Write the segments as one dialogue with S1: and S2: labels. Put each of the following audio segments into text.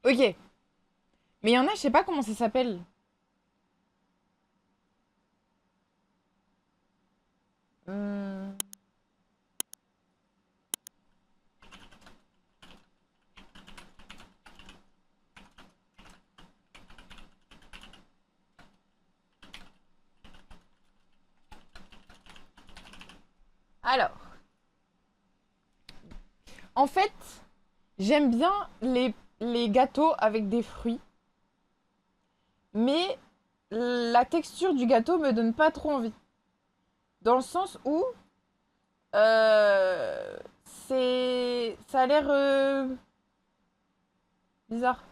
S1: Ok. Mais il y en a, je sais pas comment ça s'appelle. Hum, Alors, en fait, j'aime bien les gâteaux avec des fruits, mais la texture du gâteau me donne pas trop envie. Dans le sens où euh, ça a l'air bizarre.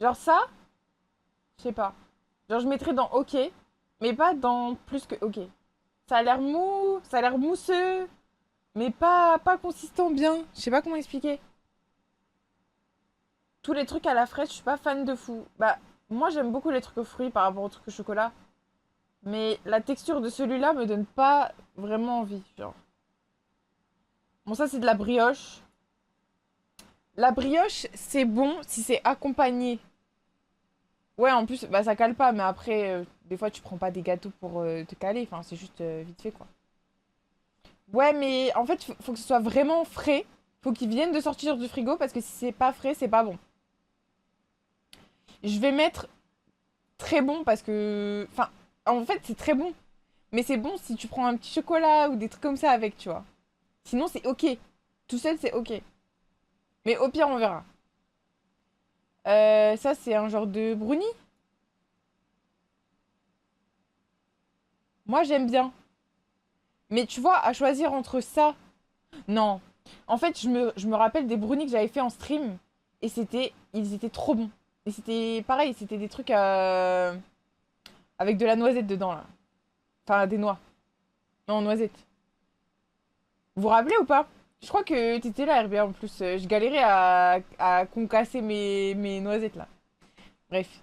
S1: Genre ça, je sais pas. Genre je mettrais dans OK, mais pas dans plus que OK. Ça a l'air mou, ça a l'air mousseux, mais pas consistant bien. Je sais pas comment expliquer. Tous les trucs à la fraise, je suis pas fan de fou. Bah, moi j'aime beaucoup les trucs aux fruits par rapport aux trucs au chocolat. Mais la texture de celui-là me donne pas vraiment envie. Genre. Bon, ça c'est de la brioche. La brioche, c'est bon si c'est accompagné. Ouais, en plus, bah ça cale pas, mais après, des fois tu prends pas des gâteaux pour te caler. Enfin, c'est juste vite fait quoi. Ouais, mais en fait, faut que ce soit vraiment frais. Faut qu'ils viennent de sortir du frigo parce que si c'est pas frais, c'est pas bon. Je vais mettre très bon parce que. Enfin, en fait, c'est très bon. Mais c'est bon si tu prends un petit chocolat ou des trucs comme ça avec, tu vois. Sinon, c'est ok. Tout seul, c'est ok. Mais au pire, on verra. Ça, c'est un genre de brownie. Moi, j'aime bien. Mais tu vois, à choisir entre ça. Non. En fait, je me rappelle des brownies que j'avais fait en stream. Et ils étaient trop bons. Et c'était pareil, c'était des trucs avec de la noisette dedans, là. Enfin, des noix. Non, noisettes. Vous vous rappelez ou pas? Je crois que t'étais là, RB, en plus. Je galérais à concasser mes noisettes, là. Bref.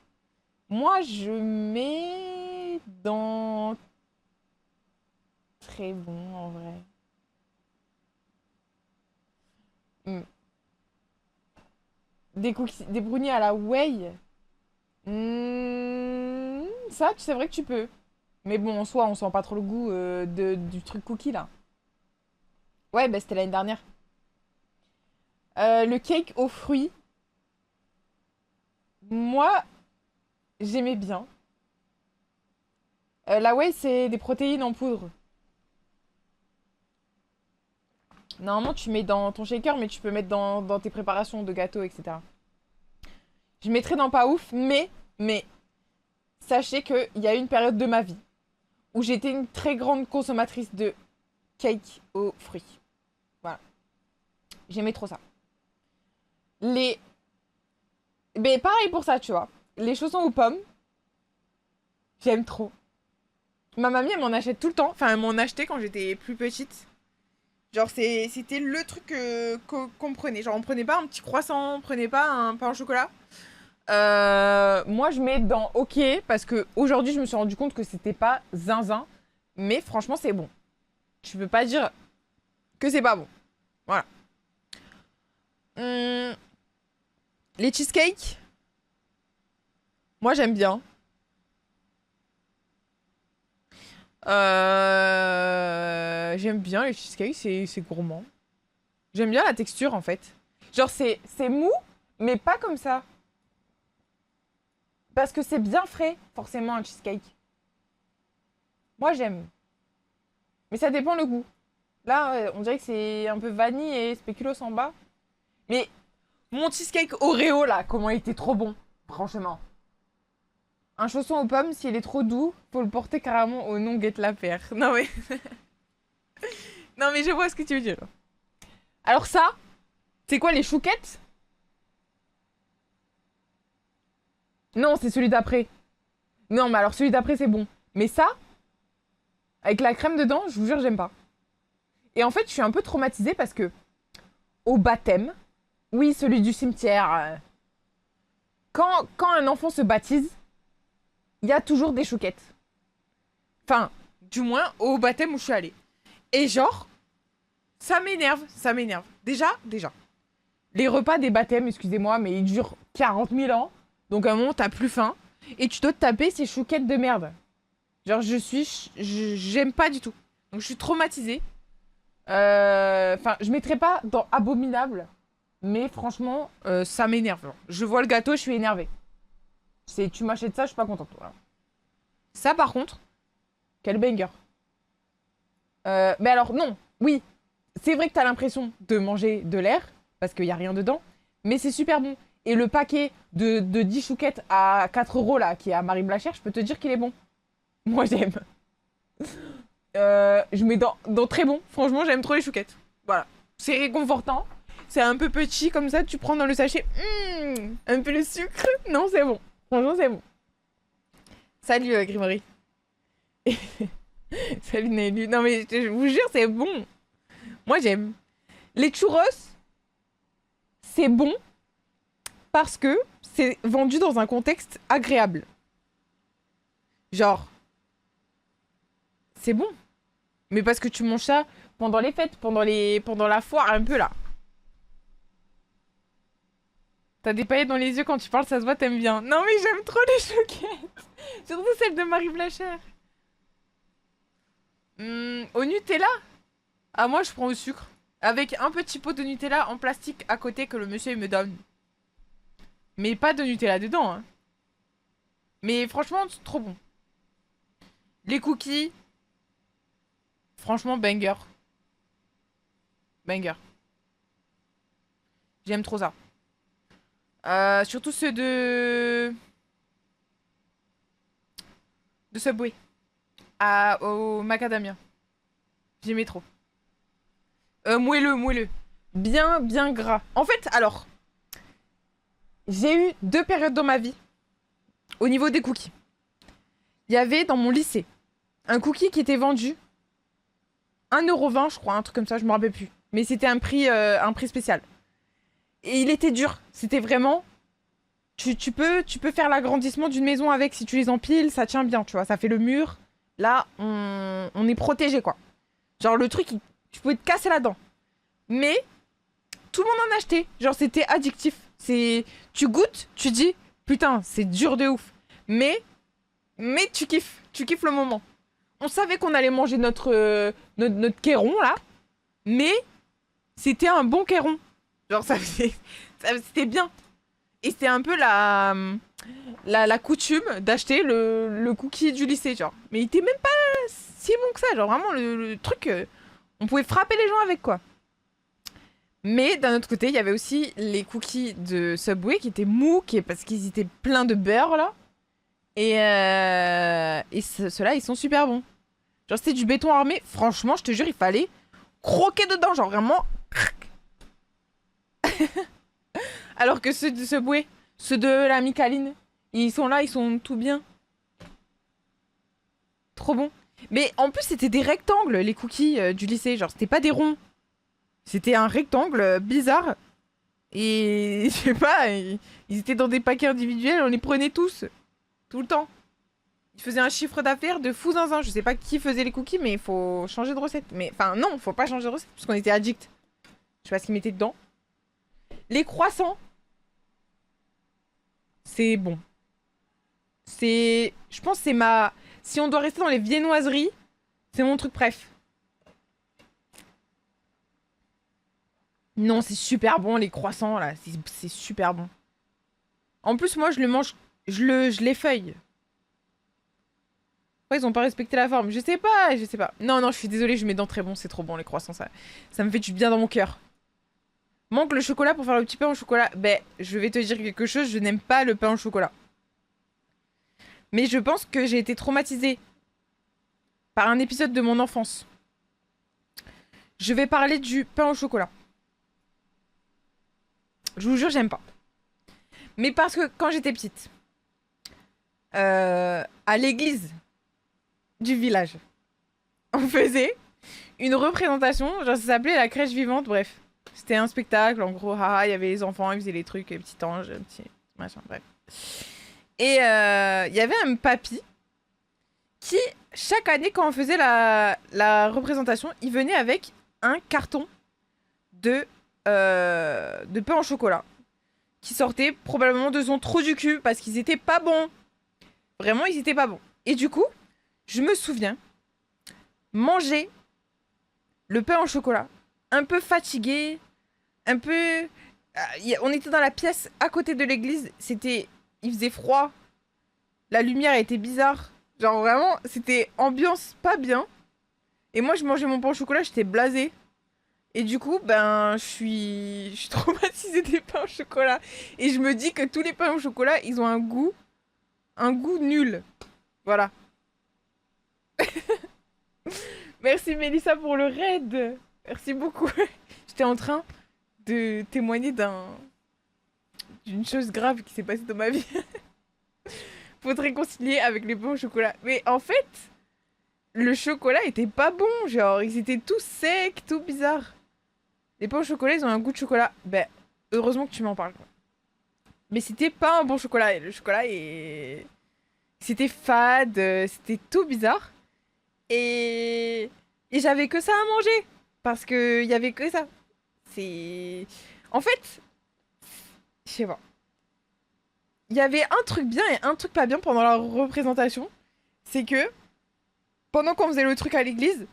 S1: Moi, je mets dans très bon, en vrai. Hmm. Des cookies, des brownies à la whey. Ça, c'est vrai que tu peux. Mais bon, en soi, on sent pas trop le goût du truc cookie, là. Ouais, bah c'était l'année dernière. Le cake aux fruits, moi, j'aimais bien. La whey, c'est des protéines en poudre. Normalement, tu mets dans ton shaker, mais tu peux mettre dans tes préparations de gâteaux, etc. Je mettrais dans pas ouf, mais, sachez qu'il y a eu une période de ma vie où j'étais une très grande consommatrice de cake aux fruits. Voilà. J'aimais trop ça. Les... Mais pareil pour ça, tu vois. Les chaussons aux pommes, j'aime trop. Ma mamie, elle m'en achète tout le temps. Enfin, elle m'en achetait quand j'étais plus petite. Genre, c'était le truc qu'on me prenait. Genre, on prenait pas un petit croissant, on prenait pas un pain au chocolat. Moi, je mets dans OK parce que aujourd'hui, je me suis rendu compte que c'était pas zinzin. Mais franchement, c'est bon. Tu peux pas dire que c'est pas bon. Voilà. Hum, les cheesecakes, moi, j'aime bien. J'aime bien les cheesecakes, c'est gourmand. J'aime bien la texture, en fait. Genre, c'est mou, mais pas comme ça. Parce que c'est bien frais, forcément, un cheesecake. Moi, j'aime. Mais ça dépend le goût. Là, on dirait que c'est un peu vanille et spéculoos en bas. Mais mon cheesecake Oreo, là, comment il était trop bon. Franchement. Un chausson aux pommes, s'il est trop doux, faut le porter carrément au nom Guette la paire. Non mais... non mais je vois ce que tu veux dire. Alors ça, c'est quoi les chouquettes? Non, c'est celui d'après. Non, mais alors celui d'après, c'est bon. Mais ça, avec la crème dedans, je vous jure, j'aime pas. Et en fait, je suis un peu traumatisée parce que au baptême, oui, celui du cimetière, quand un enfant se baptise, il y a toujours des chouquettes. Enfin, du moins au baptême où je suis allée. Et genre, ça m'énerve, ça m'énerve. Déjà. les repas des baptêmes, excusez-moi, mais ils durent 40 000 ans. Donc à un moment, t'as plus faim. Et tu dois te taper ces chouquettes de merde. Genre, j'aime pas du tout. Donc je suis traumatisée. Enfin, je mettrais pas dans abominable. Mais franchement, ça m'énerve. Je vois le gâteau, je suis énervée. Tu m'achètes ça, je suis pas contente. Voilà. Ça, par contre, quel banger. Mais alors, non, oui. C'est vrai que t'as l'impression de manger de l'air, parce qu'il y a rien dedans. Mais c'est super bon. Et le paquet de 10 chouquettes à 4 euros, là, qui est à Marie Blachère, je peux te dire qu'il est bon. Moi, j'aime. Je mets dans très bon. Franchement, j'aime trop les chouquettes. Voilà. C'est réconfortant. C'est un peu petit, comme ça, tu prends dans le sachet. Un peu le sucre. Non, c'est bon. Franchement, c'est bon. Salut, Grimory. Salut, Nelly. Non, mais je vous jure, c'est bon. Moi, j'aime. Les churros, c'est bon parce que c'est vendu dans un contexte agréable. Genre, c'est bon. Mais parce que tu manges ça pendant les fêtes, pendant la foire, un peu là. T'as des paillettes dans les yeux quand tu parles, ça se voit, t'aimes bien. Non mais j'aime trop les chouquettes. Surtout celle de Marie Blachère. Au Nutella? Ah moi je prends au sucre. Avec un petit pot de Nutella en plastique à côté que le monsieur il me donne. Mais pas de Nutella dedans. Hein. Mais franchement, c'est trop bon. Les cookies. Franchement, banger. Banger. J'aime trop ça. Surtout ceux de Subway. Au macadamia. J'aimais trop. Moelleux. Bien gras. En fait, alors, j'ai eu 2 périodes dans ma vie au niveau des cookies. Il y avait dans mon lycée un cookie qui était vendu 1,20 €, je crois, un truc comme ça, je me rappelle plus. Mais c'était un prix spécial. Et il était dur. C'était vraiment... Tu peux faire l'agrandissement d'une maison avec, si tu les empiles, ça tient bien, tu vois. Ça fait le mur. Là, on est protégé, quoi. Genre, le truc, tu pouvais te casser la dent. Mais, tout le monde en achetait. Genre, c'était addictif. Tu goûtes, tu dis, putain, c'est dur de ouf. Mais tu kiffes. Tu kiffes le moment. On savait qu'on allait manger notre kéron, là. Mais, c'était un bon kéron. Genre, c'était bien. Et c'était un peu la coutume d'acheter le cookie du lycée, genre. Mais il était même pas si bon que ça, genre vraiment le truc... on pouvait frapper les gens avec, quoi. Mais d'un autre côté, il y avait aussi les cookies de Subway qui étaient mous, parce qu'ils étaient pleins de beurre, là. Et ceux-là, ils sont super bons. Genre, c'était du béton armé. Franchement, je te jure, il fallait croquer dedans, genre vraiment... Alors que ceux de Subway, ceux de la Micaline, ils sont là, ils sont tout bien. Trop bon. Mais en plus, c'était des rectangles, les cookies du lycée. Genre, c'était pas des ronds. C'était un rectangle bizarre. Et je sais pas, ils étaient dans des paquets individuels, on les prenait tous. Tout le temps. Ils faisaient un chiffre d'affaires de fou zinzin. Je sais pas qui faisait les cookies, mais il faut changer de recette. Mais enfin, non, faut pas changer de recette, parce qu'on était addicts. Je sais pas ce qu'ils mettaient dedans. Les croissants. C'est bon. Je pense que c'est ma... Si on doit rester dans les viennoiseries, c'est mon truc préf. Non, c'est super bon, les croissants, là. C'est super bon. En plus, moi, je le mange... Je l'effeuille. Pourquoi ils ont pas respecté la forme? Je sais pas. Non, je suis désolée, je mets dans très bon. C'est trop bon, les croissants, ça me fait du bien dans mon cœur. Manque le chocolat pour faire le petit pain au chocolat. Ben, je vais te dire quelque chose, je n'aime pas le pain au chocolat. Mais je pense que j'ai été traumatisée par un épisode de mon enfance. Je vais parler du pain au chocolat. Je vous jure, j'aime pas. Mais parce que quand j'étais petite, à l'église du village, on faisait une représentation, genre ça s'appelait la crèche vivante, bref. C'était un spectacle, en gros, haha, il y avait les enfants, ils faisaient les trucs, les petits anges, les petits machin, bref. Et il y avait un papy qui, chaque année, quand on faisait la représentation, il venait avec un carton de de pain au chocolat qui sortaient probablement de son trou du cul parce qu'ils étaient pas bons. Vraiment, ils étaient pas bons. Et du coup, je me souviens manger le pain au chocolat, un peu fatigué, un peu... On était dans la pièce à côté de l'église, il faisait froid, la lumière était bizarre. Genre vraiment, c'était ambiance pas bien. Et moi, je mangeais mon pain au chocolat, j'étais blasée. Et du coup, ben, je suis traumatisée des pains au chocolat. Et je me dis que tous les pains au chocolat, ils ont un goût nul. Voilà. Merci Mélissa pour le raid. Merci beaucoup. J'étais en train de témoigner d'une chose grave qui s'est passée dans ma vie. Faut te réconcilier avec les pains au chocolat. Mais en fait, le chocolat était pas bon. Genre, ils étaient tout secs, tout bizarres. Les pains au chocolat, ils ont un goût de chocolat. Ben, heureusement que tu m'en parles, quoi. Mais c'était pas un bon chocolat. Et le chocolat est... C'était fade, c'était tout bizarre. Et j'avais que ça à manger. Parce que y avait que ça. C'est... En fait, je sais pas. Il y avait un truc bien et un truc pas bien pendant la représentation. C'est que, pendant qu'on faisait le truc à l'église,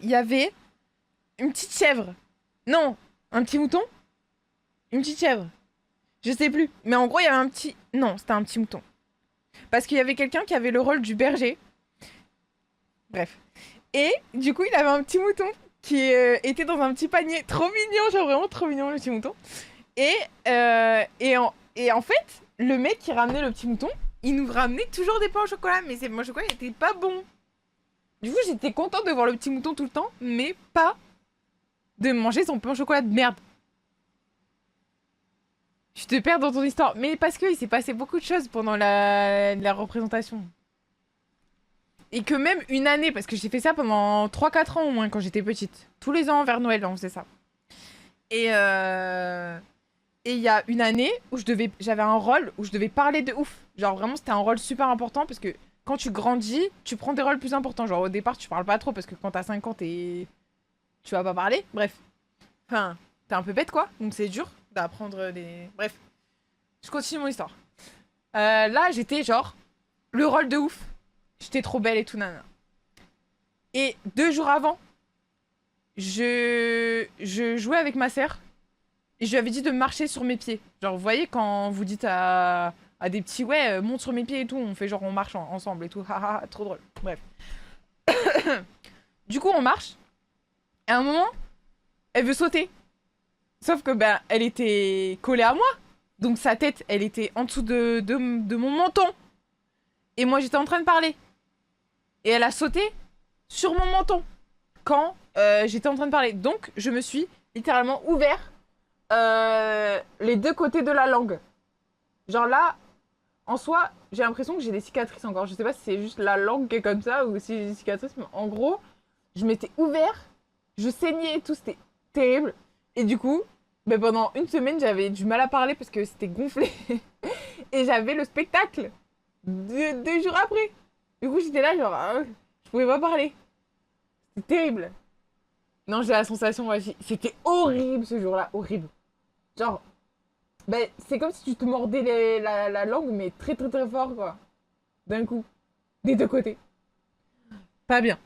S1: il y avait une petite chèvre. Non, un petit mouton. Une petite chèvre. Je sais plus. Mais en gros, il y avait un petit... Non, c'était un petit mouton. Parce qu'il y avait quelqu'un qui avait le rôle du berger. Bref. Et du coup, il avait un petit mouton qui était dans un petit panier. Trop mignon, genre vraiment trop mignon, le petit mouton. Et, et en fait, le mec qui ramenait le petit mouton, il nous ramenait toujours des pains au chocolat. Mais ces pains au chocolat n'étaient pas bons. Du coup, j'étais contente de voir le petit mouton tout le temps, mais pas de manger son pain au chocolat de merde. Je te perds dans ton histoire. Mais parce qu'il s'est passé beaucoup de choses pendant la représentation. Et que même une année, parce que j'ai fait ça pendant 3-4 ans au moins quand j'étais petite. Tous les ans vers Noël, on faisait ça. Et il y a une année où j'avais un rôle où je devais parler de ouf. Genre vraiment, c'était un rôle super important parce que quand tu grandis, tu prends des rôles plus importants. Genre au départ, tu parles pas trop parce que quand t'as 5 ans, tu vas pas parler. Bref. Enfin, t'es un peu bête quoi. Donc c'est dur d'apprendre des... Bref. Je continue mon histoire. Là, j'étais genre le rôle de ouf. J'étais trop belle et tout, nanana. Et 2 jours avant, je jouais avec ma sœur et je lui avais dit de marcher sur mes pieds. Genre, vous voyez, quand vous dites à des petits, ouais, monte sur mes pieds et tout, on fait genre, on marche ensemble et tout. Haha, trop drôle. Bref. Du coup, on marche. Et à un moment, elle veut sauter. Sauf que, ben, elle était collée à moi. Donc sa tête, elle était en dessous de mon menton. Et moi, j'étais en train de parler. Et elle a sauté sur mon menton quand j'étais en train de parler. Donc, je me suis littéralement ouvert les 2 côtés de la langue. Genre là, en soi, j'ai l'impression que j'ai des cicatrices encore. Je sais pas si c'est juste la langue qui est comme ça ou si j'ai des cicatrices. Mais en gros, je m'étais ouvert, je saignais et tout, c'était terrible. Et du coup, ben pendant une semaine, j'avais du mal à parler parce que c'était gonflé. Et j'avais le spectacle 2 jours après. Du coup, j'étais là, genre, je pouvais pas parler. C'était terrible. Non, j'ai la sensation, ouais, c'était horrible ce jour-là, horrible. Genre, ben, c'est comme si tu te mordais la langue, mais très très très fort, quoi. D'un coup. Des 2 côtés. Pas bien.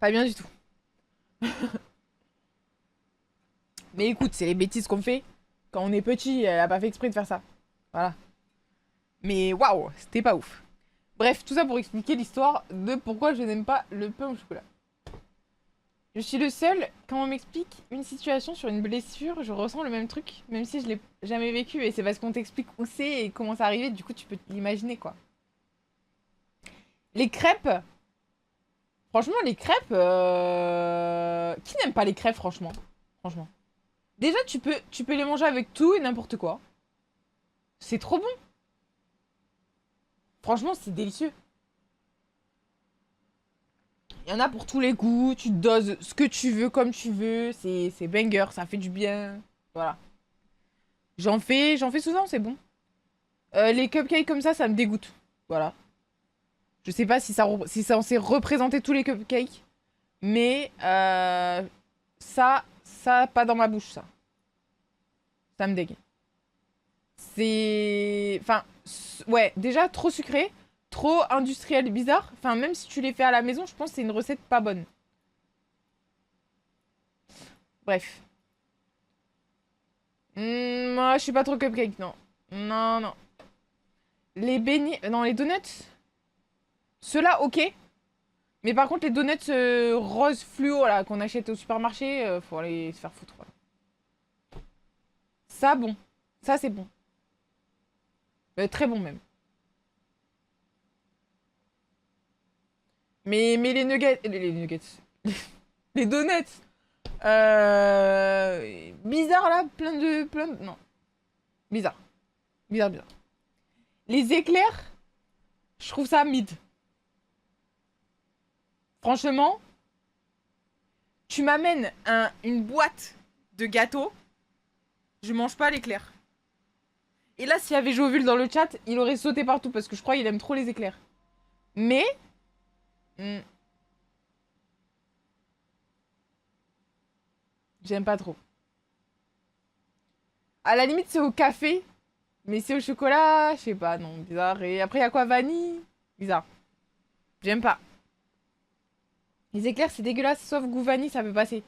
S1: Pas bien du tout. Mais écoute, c'est les bêtises qu'on fait. Quand on est petit, elle a pas fait exprès de faire ça. Voilà. Mais waouh, c'était pas ouf. Bref, tout ça pour expliquer l'histoire de pourquoi je n'aime pas le pain au chocolat. Je suis le seul, quand on m'explique une situation sur une blessure, je ressens le même truc, même si je l'ai jamais vécu. Et c'est parce qu'on t'explique où c'est et comment c'est arrivé, du coup tu peux l'imaginer quoi. Les crêpes, franchement les crêpes, qui n'aime pas les crêpes franchement? Franchement. Déjà tu peux les manger avec tout et n'importe quoi. C'est trop bon. Franchement c'est délicieux. Il y en a pour tous les goûts, tu doses ce que tu veux comme tu veux, c'est banger, ça fait du bien. Voilà. J'en fais souvent, c'est bon. Les cupcakes comme ça me dégoûte. Voilà. Je sais pas si ça en sait représenter tous les cupcakes, mais ça Ça, pas dans ma bouche, ça. Ça me dégue. C'est... Enfin, ouais, déjà, trop sucré, trop industriel, bizarre. Enfin, même si tu les fais à la maison, je pense que c'est une recette pas bonne. Bref. Moi, je suis pas trop cupcake, non. Non, non. Les beignets... Non, les donuts. Ceux-là, ok. Mais par contre, les donuts rose fluo, là, qu'on achète au supermarché, faut aller se faire foutre. Voilà. Ça, bon. Ça, c'est bon. Très bon, même. Mais les nuggets... Les nuggets... Les donuts bizarre, là, plein de... Non. Bizarre. Bizarre, bizarre. Les éclairs, je trouve ça mid. Franchement, tu m'amènes une boîte de gâteaux, je mange pas l'éclair. Et là, s'il y avait Jovul dans le chat, il aurait sauté partout parce que je crois qu'il aime trop les éclairs. Mais... j'aime pas trop. À la limite, c'est au café, mais c'est au chocolat, je sais pas, non, bizarre. Et après, il y a quoi, vanille? Bizarre. J'aime pas. Les éclairs, c'est dégueulasse, sauf goût vanille, ça peut passer.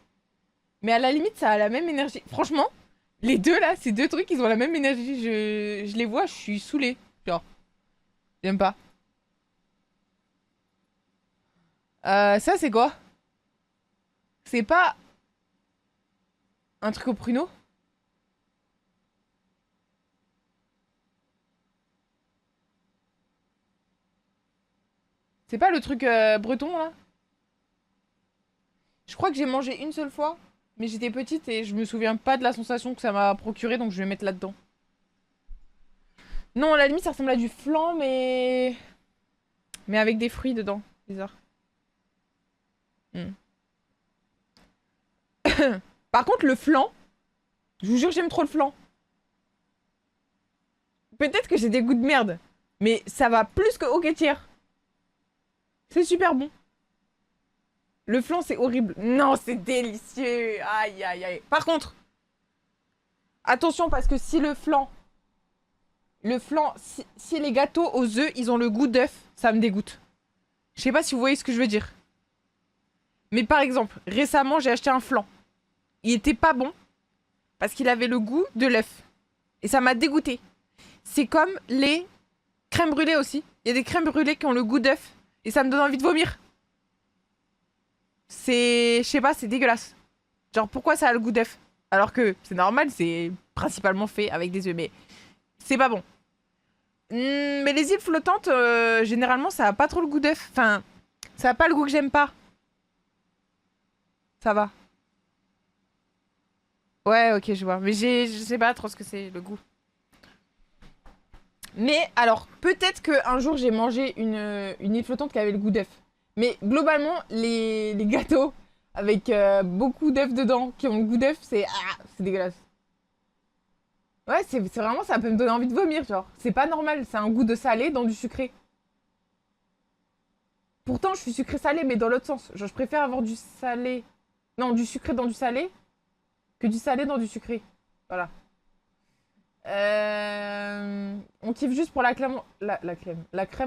S1: Mais à la limite, ça a la même énergie. Franchement, les deux là, ces deux trucs, ils ont la même énergie. Je les vois, je suis saoulée. Genre, j'aime pas. Ça, c'est quoi? C'est pas un truc au pruneau? C'est pas le truc breton là? Je crois que j'ai mangé une seule fois, mais j'étais petite et je me souviens pas de la sensation que ça m'a procuré, donc je vais mettre là-dedans. Non, à la limite, ça ressemble à du flan, mais... Mais avec des fruits dedans. Bizarre. Hmm. Par contre, le flan, je vous jure, j'aime trop le flan. Peut-être que j'ai des goûts de merde, mais ça va plus que au tiers. C'est super bon. Le flan, c'est horrible. Non, c'est délicieux. Aïe, aïe, aïe. Par contre, attention, parce que si si les gâteaux aux œufs, ils ont le goût d'œuf, ça me dégoûte. Je sais pas si vous voyez ce que je veux dire. Mais par exemple, récemment, j'ai acheté un flan. Il était pas bon parce qu'il avait le goût de l'œuf. Et ça m'a dégoûté. C'est comme les crèmes brûlées aussi. Il y a des crèmes brûlées qui ont le goût d'œuf. Et ça me donne envie de vomir. C'est... Je sais pas, c'est dégueulasse. Genre, pourquoi ça a le goût d'œuf? Alors que c'est normal, c'est principalement fait avec des œufs. Mais c'est pas bon. Mais les îles flottantes, généralement, ça a pas trop le goût d'œuf. Enfin, ça a pas le goût que j'aime pas. Ça va. Ouais, ok, je vois. Mais je sais pas trop ce que c'est, le goût. Mais alors, peut-être qu'un jour, j'ai mangé une île flottante qui avait le goût d'œuf. Mais globalement, les gâteaux avec beaucoup d'œufs dedans, qui ont le goût d'œuf, c'est dégueulasse. Ouais, c'est vraiment, ça peut me donner envie de vomir, genre. C'est pas normal, c'est un goût de salé dans du sucré. Pourtant, je suis sucré-salé, mais dans l'autre sens. Genre, je préfère avoir du salé... Non, du sucré dans du salé, que du salé dans du sucré. Voilà. On kiffe juste pour la crème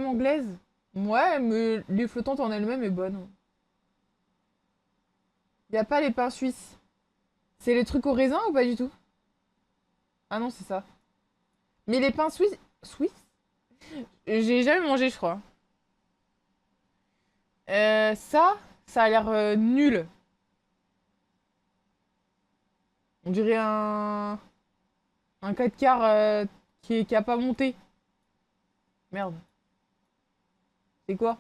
S1: anglaise. Ouais, mais les flottantes en elles-mêmes est bonne. Y a pas les pains suisses. C'est les trucs au raisin ou pas du tout? Ah non, c'est ça. Mais les pains suisses... Suisses? J'ai jamais mangé, je crois. Ça a l'air nul. On dirait un 4 quarts qui a pas monté. Merde. C'est quoi?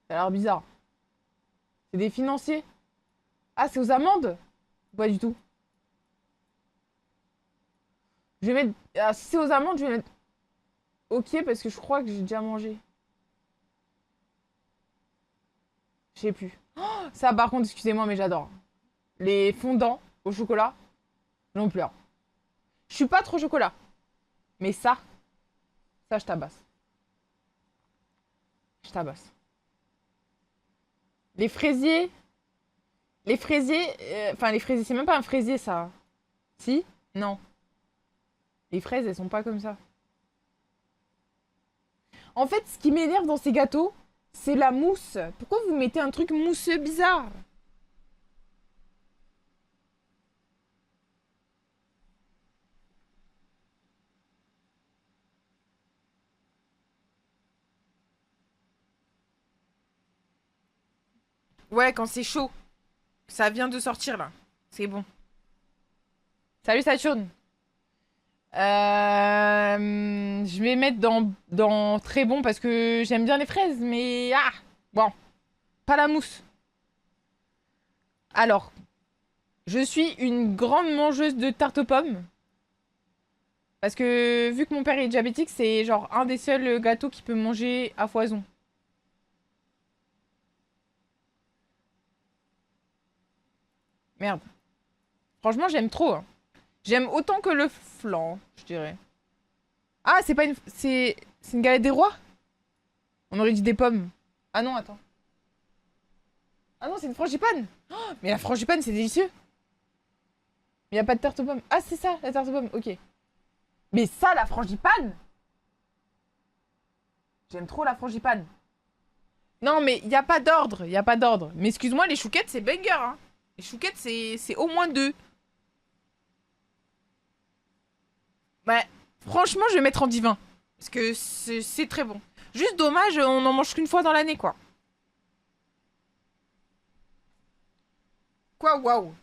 S1: Ça a l'air bizarre. C'est des financiers. Ah, c'est aux amandes? Pas du tout. Je vais mettre... Ah, si c'est aux amandes, je vais mettre... Ok, parce que je crois que j'ai déjà mangé. Je sais plus. Oh, ça, par contre, excusez-moi, mais j'adore. Les fondants au chocolat, j'en pleure. Je suis pas trop chocolat. Mais ça, je tabasse. Je tabasse. Les fraisiers, Les fraisiers... Enfin, les fraisiers, c'est même pas un fraisier, ça. Si? Non. Les fraises, elles sont pas comme ça. En fait, ce qui m'énerve dans ces gâteaux, c'est la mousse. Pourquoi vous mettez un truc mousseux bizarre? Ouais, quand c'est chaud. Ça vient de sortir, là. C'est bon. Salut Saturne. Je vais mettre dans très bon parce que j'aime bien les fraises, mais... Ah! Bon, pas la mousse. Alors, je suis une grande mangeuse de tarte aux pommes. Parce que vu que mon père est diabétique, c'est genre un des seuls gâteaux qu'il peut manger à foison. Merde. Franchement, j'aime trop, hein. J'aime autant que le flan, je dirais. Ah, c'est pas une... C'est une galette des rois? On aurait dit des pommes. Ah non, attends. Ah non, c'est une frangipane. Oh, mais la frangipane, c'est délicieux. Mais y a pas de tarte aux pommes. Ah, c'est ça, la tarte aux pommes, ok. Mais ça, la frangipane? J'aime trop la frangipane. Non, mais y a pas d'ordre, y a pas d'ordre. Mais excuse-moi, les chouquettes, c'est banger, hein. Les chouquettes, c'est au moins deux. Bah, franchement, je vais mettre en divin. Parce que c'est très bon. Juste dommage, on en mange qu'une fois dans l'année, quoi. Quoi, waouh.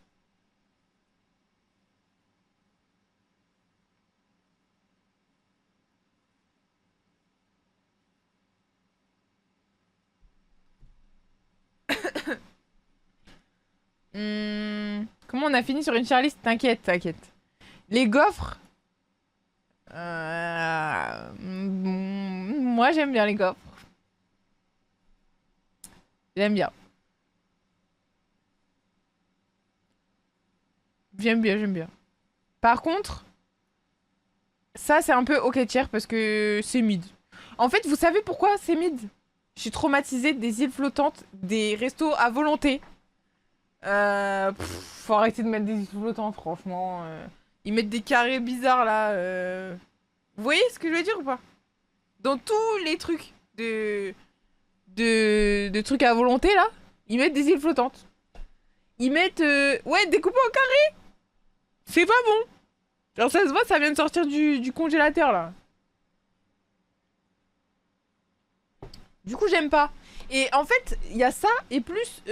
S1: Comment on a fini sur une Charlize? T'inquiète, t'inquiète. Les gaufres. Moi, j'aime bien les gaufres. J'aime bien. J'aime bien, j'aime bien. Par contre, ça, c'est un peu ok tier parce que c'est mid. En fait, vous savez pourquoi c'est mid? Je suis traumatisée des îles flottantes, des restos à volonté. Faut arrêter de mettre des îles flottantes, franchement. Ils mettent des carrés bizarres là. Vous voyez ce que je veux dire ou pas? Dans tous les trucs de trucs à volonté là, ils mettent des îles flottantes. Ils mettent ouais, découpé en carré. C'est pas bon. Genre ça se voit, ça vient de sortir du congélateur là. Du coup, j'aime pas. Et en fait, il y a ça et plus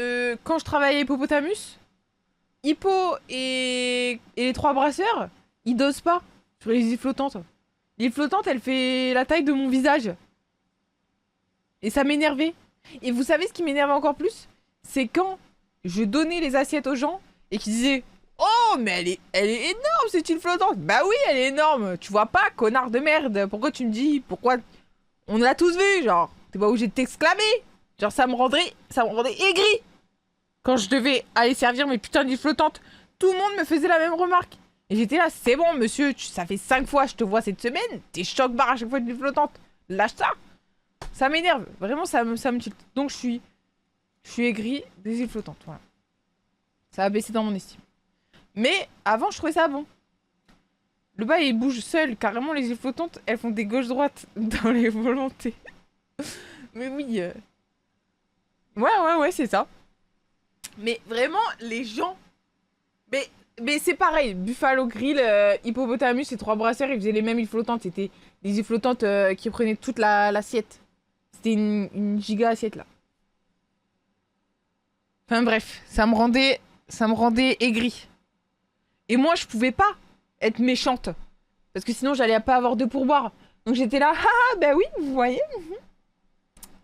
S1: quand je travaillais à Hippopotamus, Hippo et les trois brasseurs, ils dosent pas sur les îles flottantes. L'île flottante, elle fait la taille de mon visage. Et ça m'énervait. Et vous savez ce qui m'énerve encore plus? C'est quand je donnais les assiettes aux gens et qu'ils disaient Oh, mais elle est énorme cette île flottante. Bah oui, elle est énorme. Tu vois pas, connard de merde. Pourquoi tu me dis? Pourquoi? On l'a tous vu, genre. T'es pas obligé de t'exclamer. Genre, ça me rendait aigri. Quand je devais aller servir mes putains d'îles flottantes, tout le monde me faisait la même remarque. Et j'étais là, c'est bon, monsieur, ça fait 5 fois que je te vois cette semaine. T'es choc-barre à chaque fois d'îles flottantes. Lâche ça. Ça m'énerve. Vraiment, ça me tilte. Donc, je suis aigri des îles flottantes. Voilà. Ça a baissé dans mon estime. Mais avant, je trouvais ça bon. Le bas, il bouge seul. Carrément, les îles flottantes, elles font des gauches-droites dans les volontés. Mais oui. Ouais, c'est ça. Mais vraiment, les gens... Mais c'est pareil. Buffalo Grill, Hippopotamus et trois brasseurs, ils faisaient les mêmes îles flottantes. C'était des îles flottantes qui prenaient toute l'assiette. C'était une giga assiette, là. Enfin bref, ça me rendait aigri. Et moi, je pouvais pas être méchante. Parce que sinon, j'allais pas avoir de pourboire. Donc j'étais là, ah bah oui, vous voyez.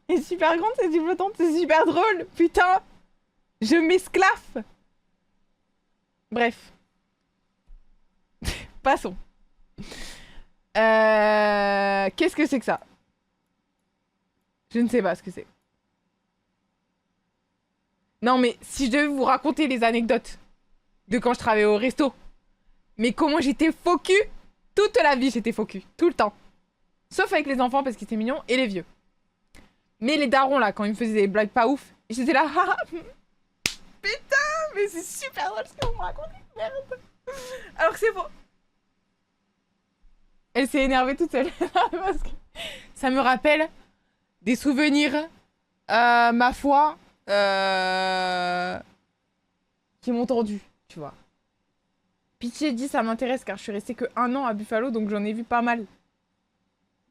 S1: Elle est super grande, cette île flottante, c'est super drôle. Putain, je m'esclaffe. Bref, passons. Qu'est-ce que c'est que ça? Je ne sais pas ce que c'est. Non mais si je devais vous raconter les anecdotes de quand je travaillais au resto, mais comment j'étais faux cul, toute la vie j'étais faux cul, tout le temps. Sauf avec les enfants parce qu'ils étaient mignons et les vieux. Mais les darons là, quand ils me faisaient des blagues pas ouf, j'étais là, ah, putain, Mais c'est super drôle ce que vous me racontez, merde. Alors que c'est faux. Elle s'est énervée toute seule. Parce que ça me rappelle des souvenirs, ma foi, qui m'ont tordu, tu vois. Pitié dit, ça m'intéresse car je suis restée que 1 an à Buffalo, donc j'en ai vu pas mal.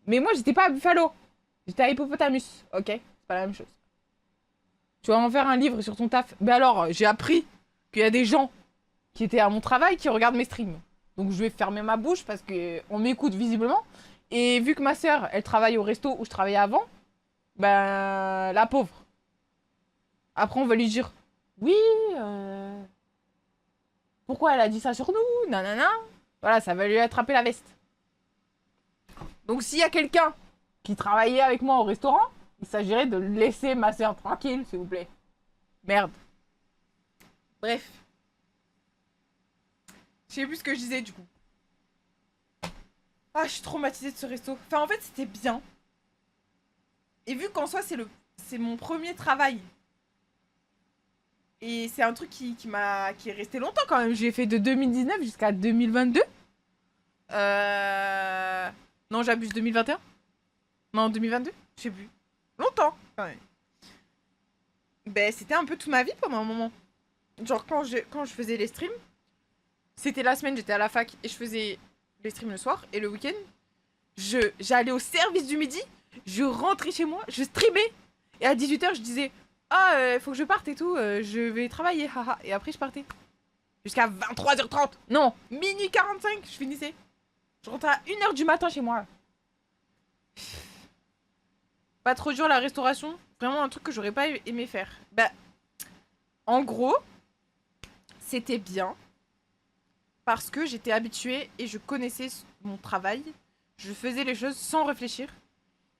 S1: Mais moi, j'étais pas à Buffalo. J'étais à Hippopotamus, ok? C'est pas la même chose. Tu vas en faire un livre sur ton taf. Ben alors, j'ai appris qu'il y a des gens qui étaient à mon travail qui regardent mes streams. Donc je vais fermer ma bouche parce qu'on m'écoute visiblement. Et vu que ma sœur, elle travaille au resto où je travaillais avant, ben la pauvre. Après, on va lui dire, oui, pourquoi elle a dit ça sur nous? Nanana. Voilà, ça va lui attraper la veste. Donc s'il y a quelqu'un qui travaillait avec moi au restaurant, il s'agirait de laisser ma sœur tranquille, s'il vous plaît. Merde. Bref. Je sais plus ce que je disais, du coup. Ah, je suis traumatisée de ce resto. Enfin, en fait, c'était bien. Et vu qu'en soi, c'est mon premier travail. Et c'est un truc qui est resté longtemps, quand même. J'ai fait de 2019 jusqu'à 2022. Non, j'abuse, 2021? Non, 2022? Je sais plus. Longtemps, quand même. Ben, c'était un peu toute ma vie pendant un moment. Genre, quand je faisais les streams, c'était la semaine, j'étais à la fac et je faisais les streams le soir. Et le week-end, j'allais au service du midi, je rentrais chez moi, je streamais. Et à 18h, je disais, ah, faut que je parte et tout, je vais travailler, haha. Et après, je partais. Jusqu'à 23h30. Non, minuit 45, je finissais. Je rentrais à 1h du matin chez moi. Pas trop dur la restauration. Vraiment un truc que j'aurais pas aimé faire. Bah, en gros, c'était bien. Parce que j'étais habituée et je connaissais mon travail. Je faisais les choses sans réfléchir.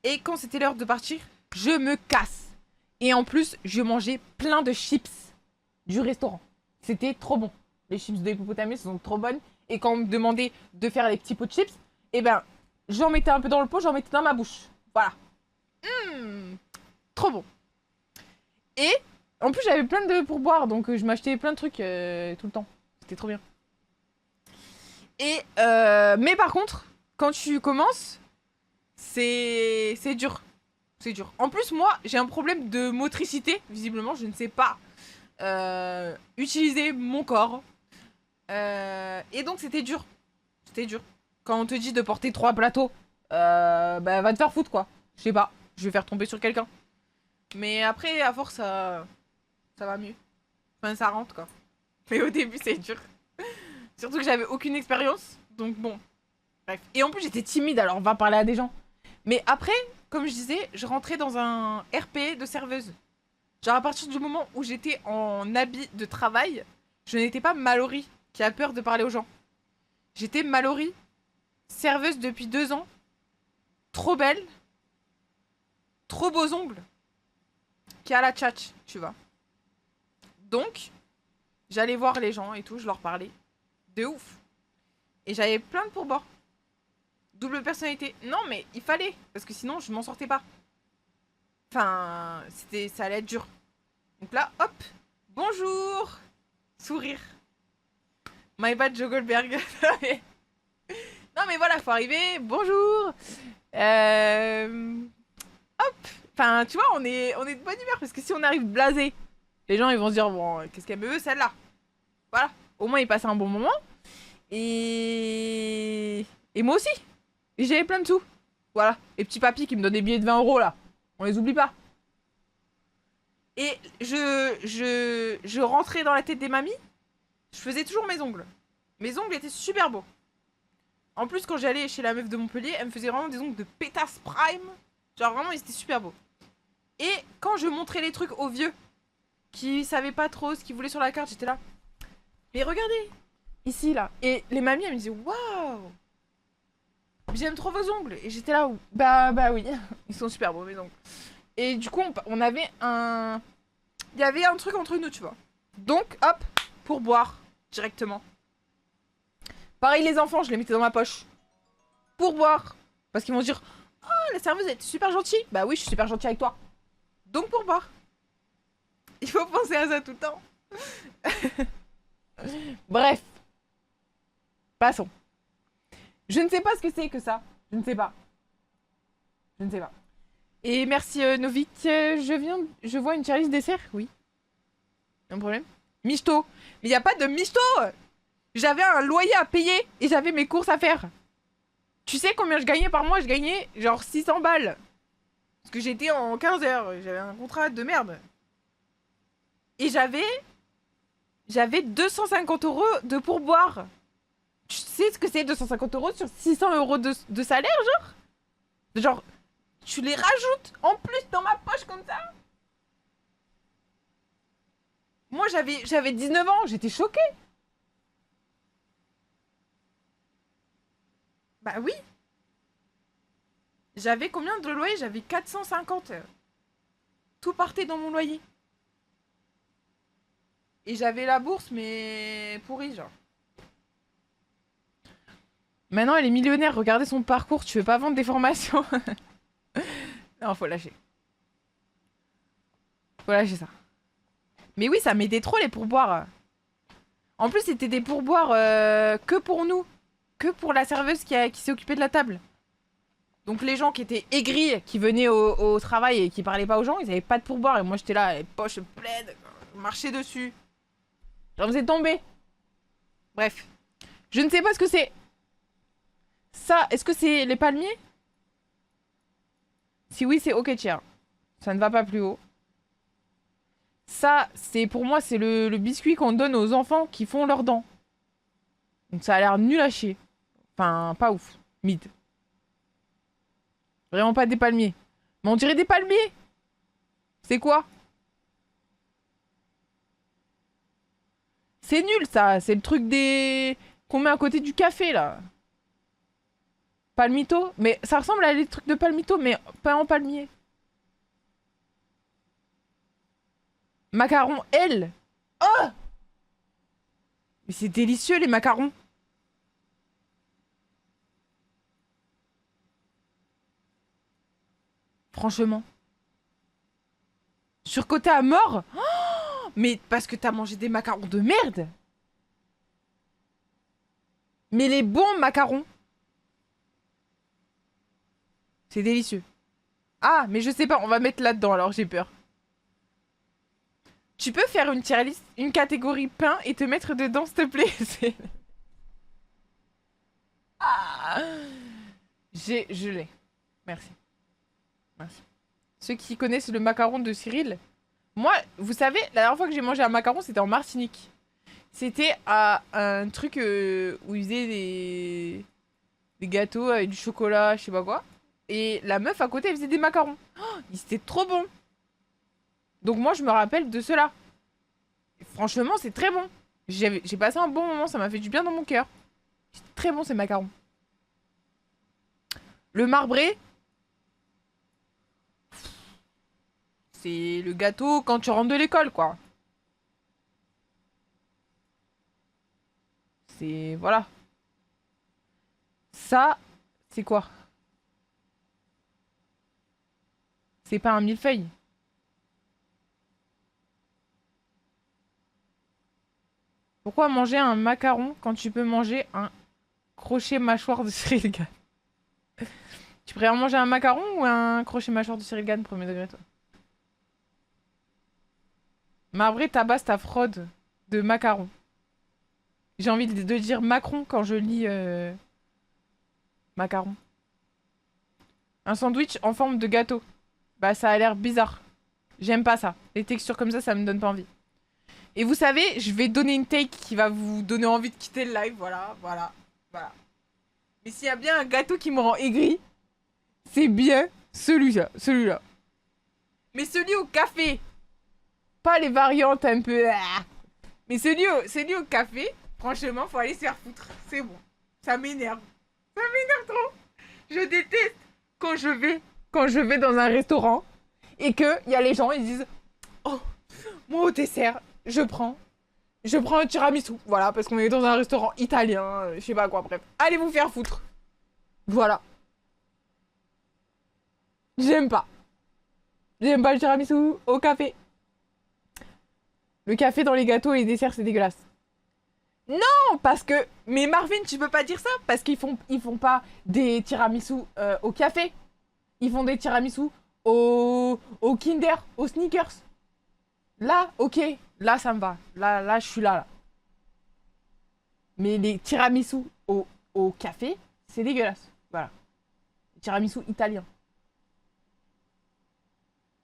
S1: Et quand c'était l'heure de partir, je me casse. Et en plus, je mangeais plein de chips du restaurant. C'était trop bon. Les chips de Hippopotamus sont trop bonnes. Et quand on me demandait de faire les petits pots de chips, eh ben, j'en mettais un peu dans le pot, j'en mettais dans ma bouche. Voilà. Trop bon. Et en plus, j'avais plein de pourboires, donc je m'achetais plein de trucs tout le temps. C'était trop bien. Et mais par contre, quand tu commences, c'est dur. C'est dur. En plus, moi, j'ai un problème de motricité. Visiblement, je ne sais pas utiliser mon corps. Et donc, c'était dur. C'était dur. Quand on te dit de porter 3 plateaux, bah, va te faire foutre, quoi. Je sais pas. Je vais faire tomber sur quelqu'un. Mais après, à force, ça va mieux. Enfin, ça rentre, quoi. Mais au début, c'est dur. Surtout que j'avais aucune expérience. Donc bon. Bref. Et en plus, j'étais timide, alors on va parler à des gens. Mais après, comme je disais, je rentrais dans un RP de serveuse. Genre à partir du moment où j'étais en habit de travail, je n'étais pas Mallory qui a peur de parler aux gens. J'étais Mallory, serveuse depuis 2 ans. Trop belle. Trop beaux ongles. Qui a la tchatch, tu vois. Donc, j'allais voir les gens et tout, je leur parlais. De ouf. Et j'avais plein de pourboires. Double personnalité. Non, mais il fallait. Parce que sinon, je m'en sortais pas. Enfin, ça allait être dur. Donc là, hop. Bonjour. Sourire. My bad, Joe Goldberg. Non, mais voilà, faut arriver. Bonjour. Hop. Enfin, tu vois, on est de bonne humeur. Parce que si on arrive blasé, les gens, ils vont se dire, bon, qu'est-ce qu'elle me veut, celle-là? Voilà. Au moins, ils passent un bon moment. Et moi aussi. Et j'avais plein de sous. Voilà. Les petits papis qui me donnent des billets de 20 € là. On les oublie pas. Et je rentrais dans la tête des mamies. Je faisais toujours mes ongles. Mes ongles étaient super beaux. En plus, quand j'allais chez la meuf de Montpellier, elle me faisait vraiment des ongles de pétasse prime. Genre vraiment, ils étaient super beaux. Et quand je montrais les trucs aux vieux qui savaient pas trop ce qu'ils voulaient sur la carte, j'étais là. Mais regardez, ici là. Et les mamies, elles me disaient waouh, j'aime trop vos ongles. Et j'étais là, bah oui, ils sont super beaux mes ongles. Et du coup, on avait un. Il y avait un truc entre nous, tu vois. Donc, hop, pour boire directement. Pareil, les enfants, je les mettais dans ma poche. Pour boire. Parce qu'ils vont se dire, oh, la serveuse, elle est super gentille. Bah oui, je suis super gentille avec toi. Donc, pour boire. Il faut penser à ça tout le temps. Bref. Passons. Je ne sais pas ce que c'est que ça. Je ne sais pas. Je ne sais pas. Et merci Novik. Je vois une tier dessert. Oui. Un problème. Michto. Mais il n'y a pas de michto. J'avais un loyer à payer et j'avais mes courses à faire. Tu sais combien je gagnais par mois? Je gagnais genre 600 balles. Parce que j'étais en 15 heures. J'avais un contrat de merde. Et j'avais 250 € de pourboire. Tu sais ce que c'est 250 € sur 600 € de salaire, genre? Genre, tu les rajoutes en plus dans ma poche comme ça? Moi, j'avais 19 ans, j'étais choquée. Bah oui. J'avais combien de loyer? J'avais 450. Tout partait dans mon loyer. Et j'avais la bourse, mais pourrie, genre. Maintenant, elle est millionnaire. Regardez son parcours. Tu veux pas vendre des formations? Non, faut lâcher. Faut lâcher ça. Mais oui, ça m'aidait trop les pourboires. En plus, c'était des pourboires que pour nous. Que pour la serveuse qui s'est occupée de la table. Donc les gens qui étaient aigris, qui venaient au travail et qui parlaient pas aux gens, ils avaient pas de pourboire. Et moi, j'étais là, les poches pleines, marcher dessus. J'en faisais tomber. Bref. Je ne sais pas ce que c'est. Ça, est-ce que c'est les palmiers? Si oui, c'est ok, tiens. Ça ne va pas plus haut. Ça, c'est pour moi, c'est le biscuit qu'on donne aux enfants qui font leurs dents. Donc ça a l'air nul à chier. Enfin, pas ouf. Mid. Vraiment pas des palmiers. Mais on dirait des palmiers. C'est quoi? C'est nul ça. C'est le truc des... qu'on met à côté du café là. Palmito. Mais ça ressemble à des trucs de palmito, mais pas en palmier. Macarons L. Oh! Mais c'est délicieux les macarons. Franchement. Surcoté à mort. Oh, mais parce que t'as mangé des macarons de merde. Mais les bons macarons. C'est délicieux. Ah, mais je sais pas, on va mettre là-dedans alors, j'ai peur. Tu peux faire une tier list, une catégorie pain et te mettre dedans, s'il te plaît. Ah, je l'ai. Merci. Merci. Ceux qui connaissent le macaron de Cyril. Moi, vous savez, la dernière fois que j'ai mangé un macaron, c'était en Martinique. C'était à un truc où ils faisaient des gâteaux avec du chocolat, je sais pas quoi. Et la meuf à côté, elle faisait des macarons. Oh, c'était trop bon. Donc moi, je me rappelle de cela. Franchement, c'est très bon. J'ai passé un bon moment, ça m'a fait du bien dans mon cœur. C'est très bon ces macarons. Le marbré, c'est le gâteau quand tu rentres de l'école, quoi. C'est... Voilà. Ça, c'est quoi? C'est pas un millefeuille. Pourquoi manger un macaron quand tu peux manger un crochet mâchoire de Cyril Gann? Tu préfères manger un macaron ou un crochet mâchoire de Cyril Gann, premier degré, toi? Marbré tabasse ta fraude de macaron. J'ai envie de dire Macron quand je lis macaron. Un sandwich en forme de gâteau. Bah ça a l'air bizarre. J'aime pas ça. Les textures comme ça me donne pas envie. Et vous savez, je vais donner une take qui va vous donner envie de quitter le live. Voilà, voilà, voilà. Mais s'il y a bien un gâteau qui me rend aigri, c'est bien celui-là. Celui-là. Mais celui au café. Pas les variantes un peu... Mais celui au café, franchement, faut aller se faire foutre. C'est bon. Ça m'énerve. Ça m'énerve trop. Je déteste quand je vais dans un restaurant et que y a les gens, ils disent oh, moi au dessert, je prends un tiramisu. Voilà, parce qu'on est dans un restaurant italien, je sais pas quoi, bref. Allez vous faire foutre. Voilà. J'aime pas. J'aime pas le tiramisu au café. Le café dans les gâteaux et les desserts, c'est dégueulasse. Non, parce que... Mais Marvin, tu peux pas dire ça, parce qu'ils font pas des tiramisu au café. Ils font des tiramisu au Kinder, au Snickers. Là, ok, là, ça me va. Là, je suis là. Mais les tiramisu au café, c'est dégueulasse. Voilà. Tiramisu italien.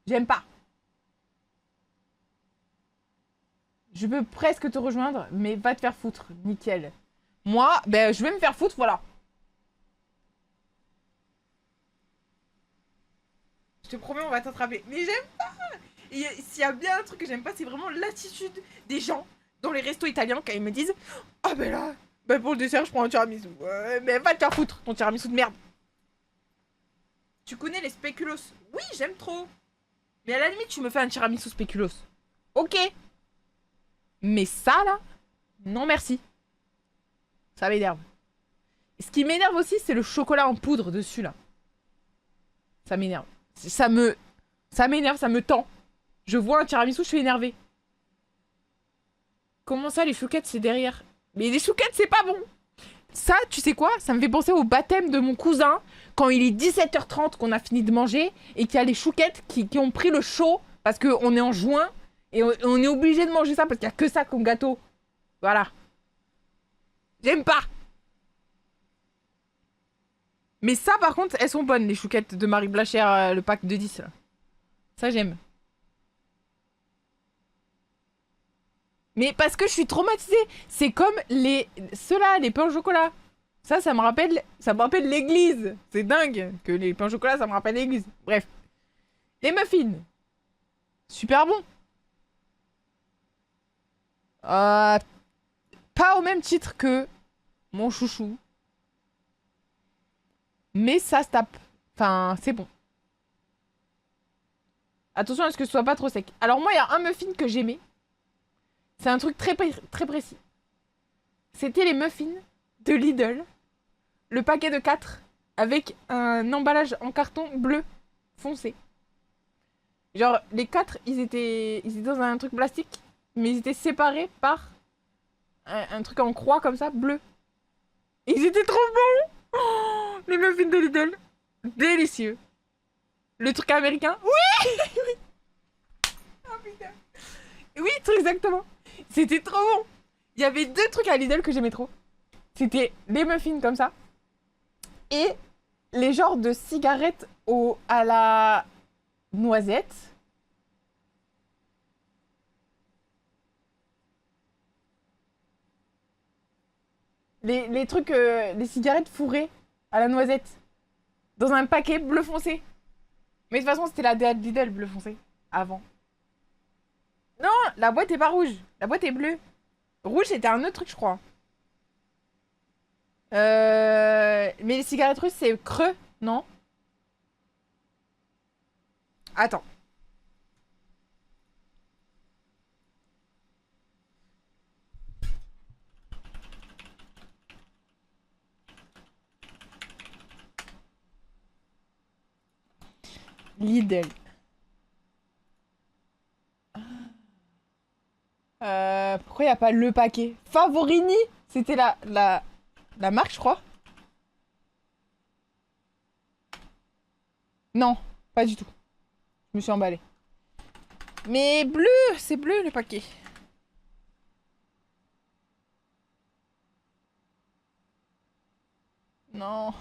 S1: J'aime pas. Je peux presque te rejoindre, mais va te faire foutre. Nickel. Moi, ben, je vais me faire foutre, voilà. Je te promets, on va t'attraper. Mais j'aime pas. S'il y a bien un truc que j'aime pas, c'est vraiment l'attitude des gens dans les restos italiens quand ils me disent ah ben là, ben pour le dessert, je prends un tiramisu. Ouais, mais va te faire foutre, ton tiramisu de merde. Tu connais les spéculoos? Oui, j'aime trop. Mais à la limite, tu me fais un tiramisu spéculoos. Ok. Mais ça, là, non merci. Ça m'énerve. Et ce qui m'énerve aussi, c'est le chocolat en poudre dessus, là. Ça m'énerve. Ça m'énerve, ça me tend. Je vois un tiramisu, je suis énervée. Comment ça, les chouquettes, c'est derrière? Mais les chouquettes, c'est pas bon. Ça, tu sais quoi? Ça me fait penser au baptême de mon cousin, quand il est 17h30 qu'on a fini de manger, et qu'il y a les chouquettes qui ont pris le chaud, parce qu'on est en juin, et on est obligé de manger ça, parce qu'il y a que ça comme gâteau. Voilà. J'aime pas. Mais ça, par contre, elles sont bonnes, les chouquettes de Marie Blachère, le pack de 10, là. Ça, j'aime. Mais parce que je suis traumatisée. C'est comme ceux-là, les pains au chocolat. Ça me rappelle l'église. C'est dingue que les pains au chocolat, ça me rappelle l'église. Bref. Les muffins. Super bon. Euh, Pas au même titre que mon chouchou. Mais ça se tape. Enfin, c'est bon. Attention à ce que ce soit pas trop sec. Alors moi, il y a un muffin que j'aimais. C'est un truc très précis. C'était les muffins de Lidl. Le paquet de 4 avec un emballage en carton bleu foncé. Genre, les 4, ils étaient dans un truc plastique, mais ils étaient séparés par un truc en croix comme ça, bleu. Ils étaient trop bons. Oh, les muffins de Lidl. Délicieux. Le truc américain. Oui. Oh putain. Oui, très exactement. C'était trop bon. Il y avait deux trucs à Lidl que j'aimais trop. C'était les muffins comme ça. Et les genres de cigarettes à la noisette. Les trucs, les cigarettes fourrées à la noisette. Dans un paquet bleu foncé. Mais de toute façon, c'était la DA de Lidl bleu foncé. Avant. Non, la boîte est pas rouge. La boîte est bleue. Rouge, c'était un autre truc, je crois. Mais les cigarettes russes, c'est creux, non? Attends. Lidl. Pourquoi il n'y a pas le paquet? Favorini? C'était la marque, je crois. Non, pas du tout. Je me suis emballée. Mais bleu, c'est bleu le paquet. Non,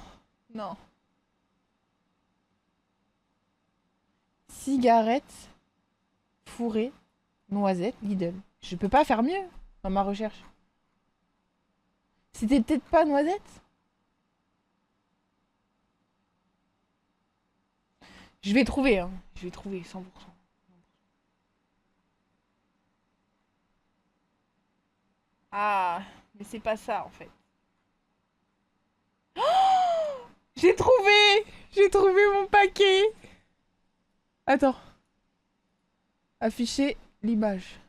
S1: non. Cigarette, fourrée, noisette, Lidl. Je peux pas faire mieux dans ma recherche. C'était peut-être pas noisette? Je vais trouver, hein. Je vais trouver 100%. Ah, mais c'est pas ça en fait. J'ai trouvé! J'ai trouvé mon paquet! Attends. Afficher l'image.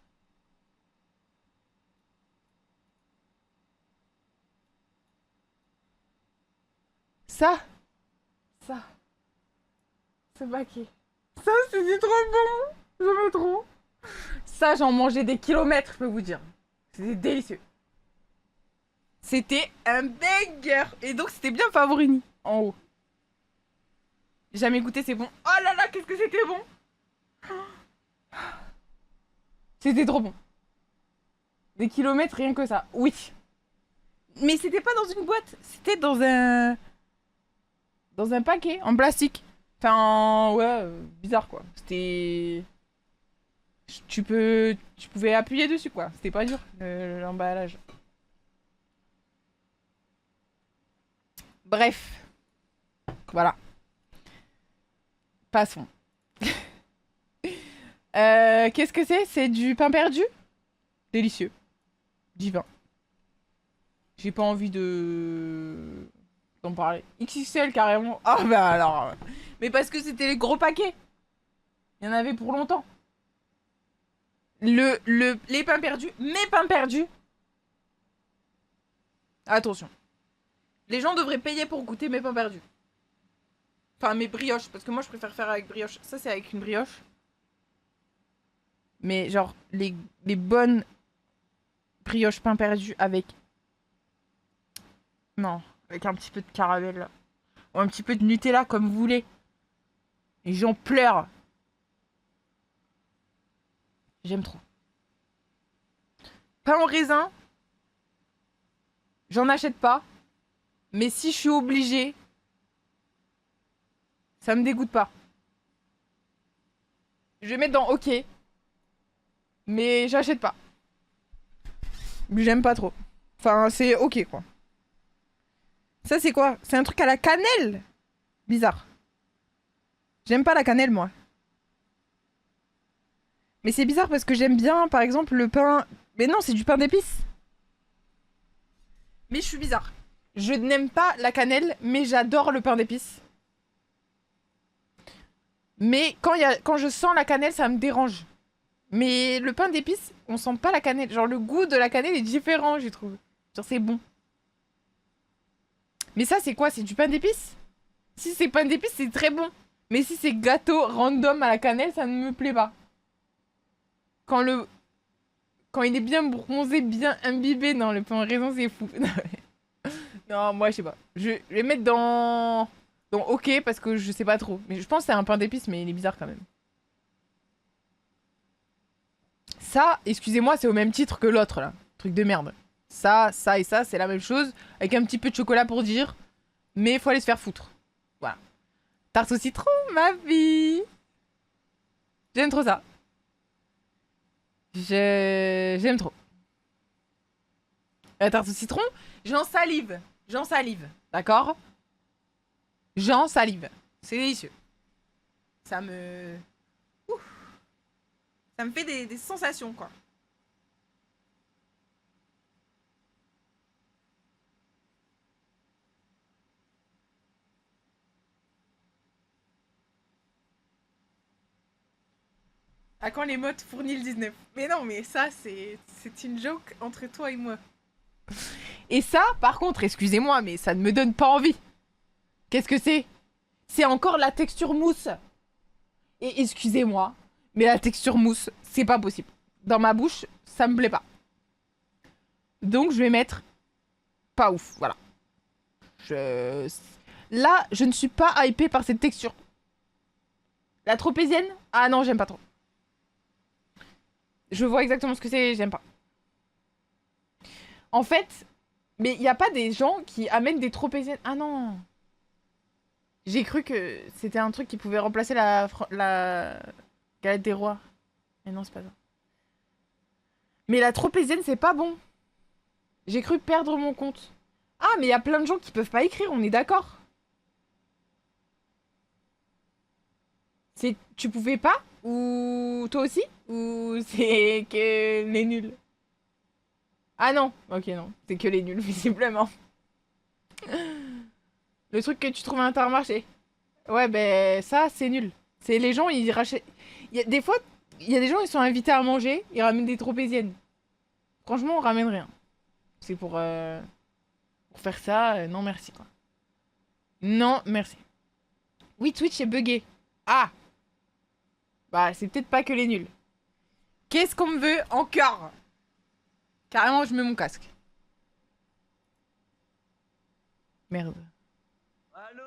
S1: Ça, ça, ce paquet. Ça, c'était trop bon! J'aimais trop. Ça, j'en mangeais des kilomètres, je peux vous dire. C'était délicieux. C'était un banger. Et donc, c'était bien Favorini, en haut. Jamais goûté, c'est bon. Oh là là, qu'est-ce que c'était bon. C'était trop bon. Des kilomètres, rien que ça. Oui. Mais c'était pas dans une boîte. C'était dans un... Dans un paquet, en plastique. Enfin, ouais, bizarre, quoi. C'était... Tu pouvais appuyer dessus, quoi. C'était pas dur, l'emballage. Bref. Voilà. Passons. Qu'est-ce que c'est? C'est du pain perdu? Délicieux. Divin. J'ai pas envie d'en parler. XXL carrément. Ah bah alors. Mais parce que c'était les gros paquets. Il y en avait pour longtemps. Les pains perdus, mes pains perdus. Attention. Les gens devraient payer pour goûter mes pains perdus. Enfin, mes brioches, parce que moi je préfère faire avec brioche. Ça, c'est avec une brioche. Mais genre, les bonnes brioches pain perdu avec... Non, avec un petit peu de caramel, là. Ou un petit peu de Nutella, comme vous voulez. Et j'en pleure. J'aime trop. Pain au raisin. J'en achète pas. Mais si je suis obligée, ça me dégoûte pas. Je vais mettre dans OK. Mais j'achète pas. J'aime pas trop. Enfin, c'est OK, quoi. Ça, c'est quoi? C'est un truc à la cannelle. Bizarre. J'aime pas la cannelle, moi. Mais c'est bizarre parce que j'aime bien, par exemple, le pain... Mais non, c'est du pain d'épices. Mais je suis bizarre. Je n'aime pas la cannelle, mais j'adore le pain d'épices. Mais quand je sens la cannelle, ça me dérange. Mais le pain d'épices, on sent pas la cannelle. Genre, le goût de la cannelle est différent, je trouve. Genre, c'est bon. Mais ça, c'est quoi? C'est du pain d'épices? Si c'est pain d'épices, c'est très bon. Mais si c'est gâteau random à la cannelle, ça ne me plaît pas. Quand il est bien bronzé, bien imbibé, non, le pain au raisin, c'est fou. Non, moi, je sais pas. Je vais mettre dans OK parce que je sais pas trop. Mais je pense que c'est un pain d'épices, mais il est bizarre quand même. Ça, excusez-moi, c'est au même titre que l'autre, là. Truc de merde. Ça et ça, c'est la même chose. Avec un petit peu de chocolat pour dire. Mais il faut aller se faire foutre. Voilà. Tarte au citron, ma vie. J'aime trop ça. J'aime trop. La tarte au citron, j'en salive. J'en salive. D'accord? J'en salive. C'est délicieux. Ça me... Ouf. Ça me fait des sensations, quoi. À quand les mottes fournit le 19? Mais non, mais ça, c'est une joke entre toi et moi. Et ça, par contre, excusez-moi, mais ça ne me donne pas envie. Qu'est-ce que c'est? C'est encore la texture mousse. Et excusez-moi, mais la texture mousse, c'est pas possible. Dans ma bouche, ça me plaît pas. Donc je vais mettre pas ouf, voilà. Là, je ne suis pas hypée par cette texture. La tropézienne? Ah non, j'aime pas trop. Je vois exactement ce que c'est, j'aime pas. En fait, mais il y a pas des gens qui amènent des tropéziennes. Ah non. J'ai cru que c'était un truc qui pouvait remplacer la galette des rois. Mais non, c'est pas ça. Mais la tropézienne, c'est pas bon. J'ai cru perdre mon compte. Ah, mais il y a plein de gens qui peuvent pas écrire, on est d'accord. C'est... Tu pouvais pas? Ou toi aussi? Ou c'est que les nuls? Ah non, ok non, c'est que les nuls, visiblement. Le truc que tu trouves à Intermarché. Ouais, ben ça, c'est nul. C'est les gens, ils rachètent... Des fois, il y a des gens, ils sont invités à manger, ils ramènent des tropéziennes. Franchement, on ramène rien. C'est pour faire ça, non merci, quoi. Non, merci. Oui, Twitch est buggé. Ah! Bah, c'est peut-être pas que les nuls. Qu'est-ce qu'on me veut encore? Carrément, je mets mon casque. Merde.
S2: Allô?